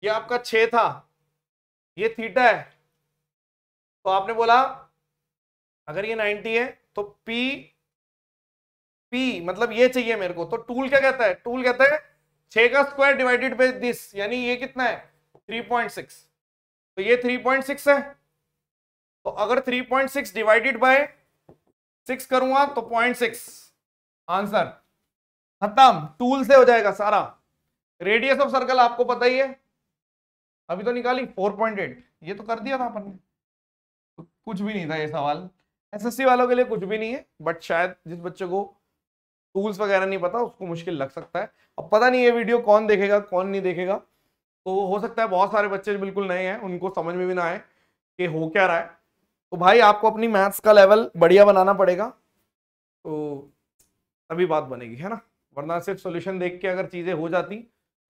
ये आपका 6 था, ये थीटा है, तो आपने बोला अगर ये 90 है तो P मतलब ये चाहिए मेरे को, तो टूल क्या कहता है, टूल कहता है 6 का स्क्वायर डिवाइडेड बाय दिस, यानी ये कितना है 3.6, तो ये 3.6 है, तो अगर 3.6 डिवाइडेड बाय 6 करूंगा तो 0.6, आंसर खत्म, टूल से हो जाएगा सारा। रेडियस ऑफ सर्कल आपको पता ही है, अभी तो निकाली 4.8, ये तो कर दिया था अपन ने, तो कुछ भी नहीं था ये सवाल। एसएससी वालों के लिए कुछ भी नहीं है, बट शायद जिस बच्चे को टूल्स वगैरह नहीं पता उसको मुश्किल लग सकता है। अब पता नहीं ये वीडियो कौन देखेगा कौन नहीं देखेगा, तो हो सकता है बहुत सारे बच्चे बिल्कुल नए हैं, उनको समझ में भी ना आए कि हो क्या रहा है। तो भाई आपको अपनी मैथ्स का लेवल बढ़िया बनाना पड़ेगा, तो तभी बात बनेगी, है ना, वरना सिर्फ सॉल्यूशन देख के अगर चीजें हो जाती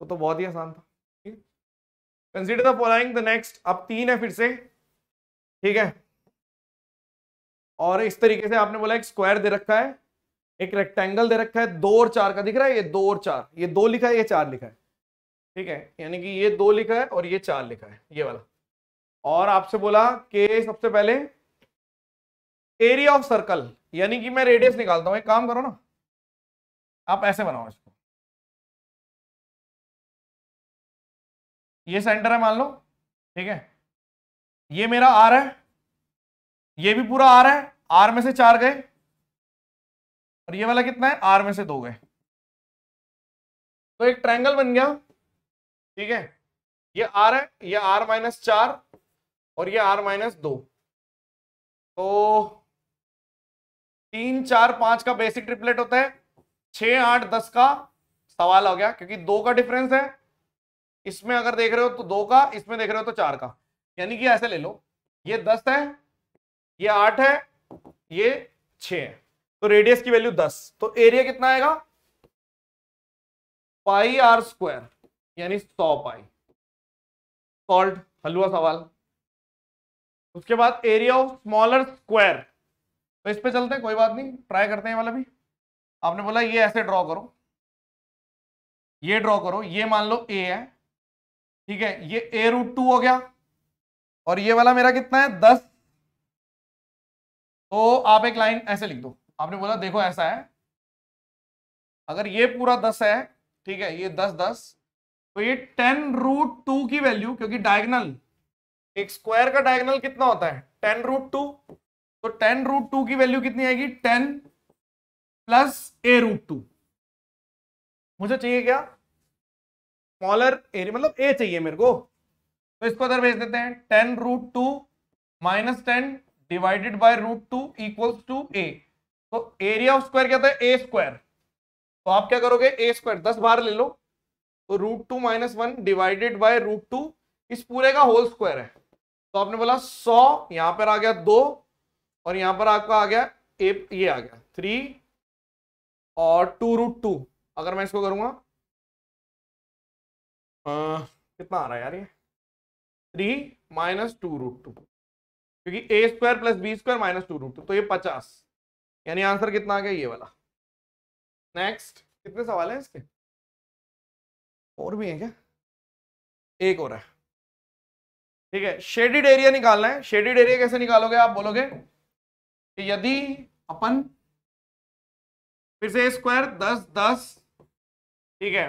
तो बहुत ही आसान था। ठीक है, consider the following the next, अब 3 है फिर से। ठीक है, और इस तरीके से आपने बोला एक स्क्वायर दे रखा है, एक रेक्टेंगल दे रखा है, 2 और 4 का दिख रहा है, ये 2 और 4, ये 2 लिखा है, ये 4 लिखा है। ठीक है, यानी कि ये 2 लिखा है और ये 4 लिखा है, ये वाला। और आपसे बोला कि सबसे पहले एरिया ऑफ सर्कल, यानी कि मैं रेडियस निकालता हूं, एक काम करो ना, आप ऐसे बनाओ इसको, ये सेंटर है मान लो। ठीक है, ये मेरा आर है, ये भी पूरा आर है, आर में से 4 गए, और ये वाला कितना है, आर में से 2 गए। तो एक ट्रायंगल बन गया, ठीक है। ये आर है, ये आर माइनस 4 और ये आर माइनस 2। तो 3 4 5 का बेसिक ट्रिपलेट होता है, 6 8 10 का सवाल हो गया, क्योंकि 2 का डिफरेंस है। इसमें अगर देख रहे हो तो 2 का, इसमें देख रहे हो तो 4 का, यानी कि ऐसे ले लो, ये 10 है, ये 8 है, ये 6 है, तो रेडियस की वैल्यू 10। तो एरिया कितना आएगा, पाई आर स्क्वायर, यानी 100 पाई। सॉल्व, हल हुआ सवाल। उसके बाद एरिया ऑफ स्मॉलर स्क्वायर, तो इस पे चलते हैं, कोई बात नहीं, ट्राई करते हैं वाला भी। आपने बोला ये ऐसे ड्रॉ करो, ये ड्रॉ करो, ये मान लो ए है, ठीक है, ये ए रूट 2 हो गया, और ये वाला मेरा कितना है 10। तो आप एक लाइन ऐसे लिख दो, आपने बोला देखो ऐसा है, अगर ये पूरा 10 है, ठीक है, ये 10 10, तो ये 10 रूट 2 की वैल्यू, क्योंकि डायगोनल, एक स्क्वायर का डायगोनल कितना होता है 10 रूट 2, तो 10 रूट 2 की वैल्यू कितनी आएगी 10 प्लस ए रूट 2। मुझे चाहिए क्या, स्मॉलर एरिया, मतलब ए चाहिए मेरे को, तो इसको उधर भेज देते हैं, 10 root 2 minus 10 divided by root 2 equals to A. तो एरिया ऑफ स्क्वायर क्या होता है ए स्क्वायर, तो आप क्या करोगे ए स्क्वायर 10 बाहर ले लो, तो root 2 minus 1 divided by root 2, इस पूरे का होल स्क्वायर है। तो आपने बोला 100, यहां पर आ गया 2, और यहां पर आपका आ गया ये आ गया 3 और 2 रूट 2। अगर मैं इसको करूंगा कितना आ रहा है यार, ये 3 माइनस 2 रूट 2, क्योंकि A square plus B square minus 2 root 2, तो ये 50, यानी आंसर कितना आ गया ये वाला। नेक्स्ट, कितने सवाल हैं इसके, और भी है क्या, एक और है, ठीक है। शेडेड एरिया निकालना है। शेडेड एरिया कैसे निकालोगे, आप बोलोगे कि यदि अपन फिर से स्क्वायर 10 10, ठीक है,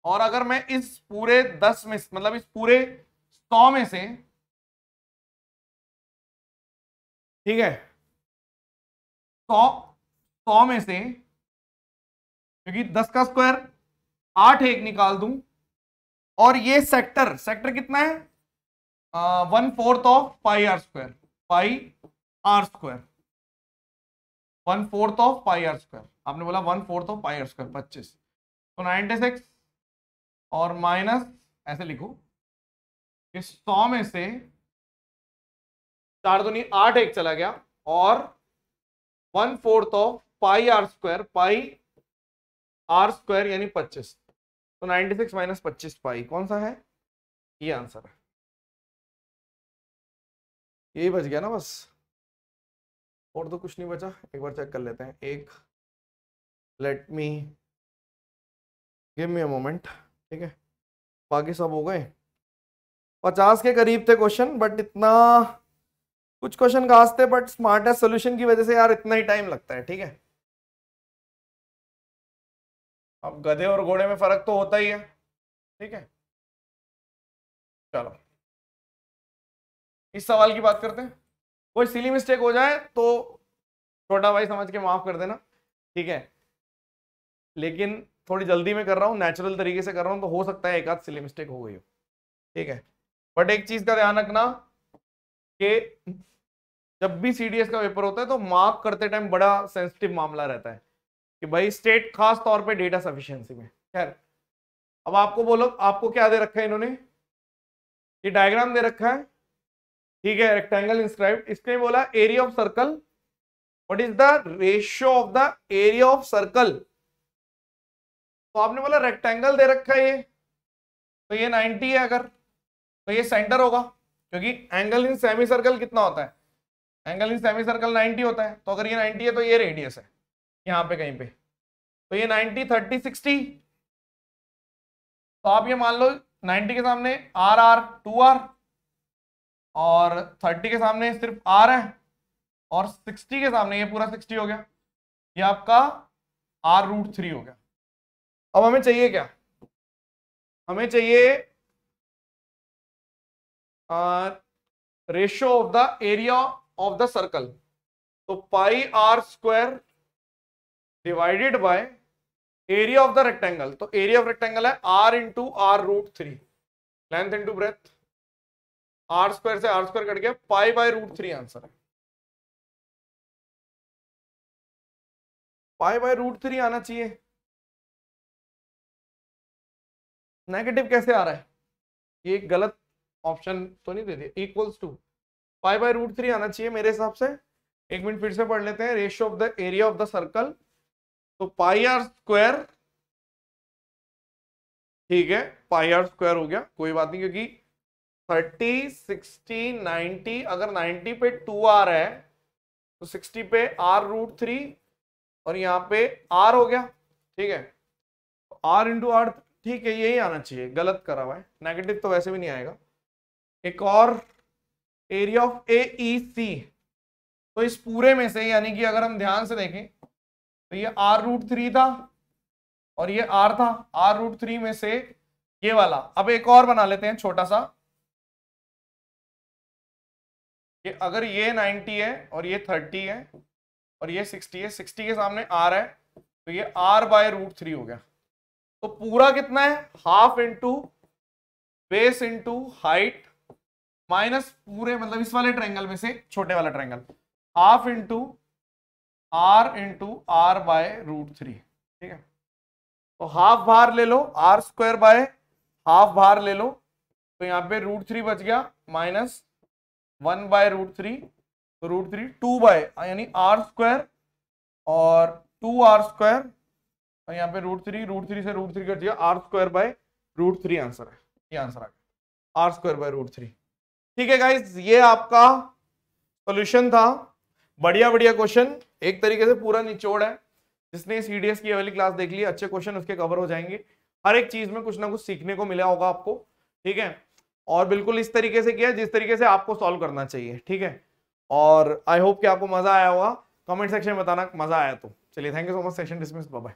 और अगर मैं इस पूरे 10 में, मतलब इस पूरे 100 में से, ठीक है, 100 में से, क्योंकि 10 का स्क्वायर 8 एक निकाल दूं, और ये सेक्टर, सेक्टर कितना है 1/4 of pi are square, pi are square, 1/4 of pi are square, आपने बोला 1/4 ऑफ पाई आर स्क्वायर 25, तो 96, और माइनस ऐसे लिखो, इस 100 में से 4 दूनी 8 एक चला गया, और 1/4 of pi are square, pi are square यानी 25, तो 96 माइनस 25 पाई कौन सा है, ये आंसर है। यही बच गया ना बस, और तो कुछ नहीं बचा। एक बार चेक कर लेते हैं, एक let me give me a moment, ठीक है, बाकी सब हो गए। 50 के करीब थे क्वेश्चन, बट इतना कुछ क्वेश्चन खास थे, बट स्मार्टेस्ट सोल्यूशन की वजह से यार इतना ही टाइम लगता है, ठीक है। अब गधे और घोड़े में फर्क तो होता ही है, ठीक है। चलो इस सवाल की बात करते हैं। कोई सिली मिस्टेक हो जाए तो छोटा भाई समझ के माफ कर देना, ठीक है, लेकिन थोड़ी जल्दी में कर रहा हूँ, नेचुरल तरीके से कर रहा हूँ, तो हो सकता है एक आध सिली मिस्टेक हो गई हो, ठीक है। बट एक चीज का ध्यान रखना कि जब भी सीडीएस का पेपर होता है तो मार्क करते टाइम बड़ा सेंसिटिव मामला रहता है कि भाई स्टेट खास तौर पे डेटा सफिशिएंसी में। खैर, अब आपको बोलो, आपको क्या दे रखा है इन्होंने, ये डायग्राम दे रखा है, ठीक है, रेक्टेंगल इंस्क्राइब्ड, इसने बोला area of circle, what is the ratio of the area of circle. तो आपने बोला रेक्टेंगल दे रखा है ये, तो ये 90 है, अगर तो ये सेंटर होगा, क्योंकि एंगल इन सेमी सर्कल कितना होता है, एंगल इन सेमी सर्कल 90 होता है, तो अगर ये 90 है तो ये रेडियस है यहाँ पे कहीं पे, तो ये 90 30 60, तो आप ये मान लो 90 के सामने आर आर 2r, और 30 के सामने सिर्फ r है, और 60 के सामने ये पूरा 60 हो गया, ये आपका r√3 हो गया। अब हमें चाहिए क्या, हमें चाहिए ratio of the area of the circle, तो pi are square divided by area of the rectangle, तो एरिया ऑफ रेक्टेंगल है r into R root three, length into breadth, R square से आर स्क्वायर कट गया, pi by root three answer है। Pi by root three आना चाहिए, negative कैसे आ रहा है? ये गलत ऑप्शन तो नहीं दे दिया। Equals to pi by root three आना चाहिए मेरे हिसाब से। एक मिनट फिर से पढ़ लेते हैं। Ratio of the area of the circle, तो पाई आर स्क्वायर, ठीक है, पाई आर स्क्वायर हो गया, कोई बात नहीं, क्योंकि 30, 60, 90, अगर 90 पे 2 आर है तो 60 पे आर रूट थ्री और यहाँ पे आर हो गया, ठीक है, आर इंटू आर, ठीक है, यही आना चाहिए, गलत करा हुआ है, नेगेटिव तो वैसे भी नहीं आएगा। एक और, एरिया ऑफ ए ई सी, तो इस पूरे में से, यानी कि अगर हम ध्यान से देखें तो ये आर रूट थ्री था और ये आर था, आर रूट थ्री में से ये वाला। अब एक और बना लेते हैं छोटा सा, कि अगर ये 90 है और ये 30 है और ये 60 है, 60 के सामने आर है, तो ये आर बाय रूट थ्री हो गया। तो पूरा कितना है? Half into base into height minus पूरे, मतलब इस वाले ट्रायंगल में से छोटे वाला triangle, half into r by root three, ठीक है। तो हाफ बाहर ले लो, आर स्क्वायर बाय हाफ बाहर ले लो, तो यहाँ पे रूट थ्री बच गया, माइनस 1 बाय रूट थ्री, तो रूट थ्री 2 बाय, यानी आर स्क्वायर और 2 आर स्क्वायर, और यहाँ पे रूट थ्री से रूट थ्री कर दिया, r square by root three answer है। ये आंसर आ गया, r square by root three. ठीक है गाइस, ये आपका सॉल्यूशन था। बढ़िया बढ़िया क्वेश्चन, एक तरीके से पूरा निचोड़ है। जिसने सीडीएस की वाली क्लास देख ली, अच्छे क्वेश्चन उसके कवर हो जाएंगे। हर एक चीज में कुछ ना कुछ सीखने को मिला होगा आपको, ठीक है। और बिल्कुल इस तरीके से किया जिस तरीके से आपको सॉल्व करना चाहिए, ठीक है। और आई होप कि आपको मजा आया होगा। कमेंट सेक्शन में बताना मजा आया तो। चलिए, thank you so much. Session dismiss, bye bye.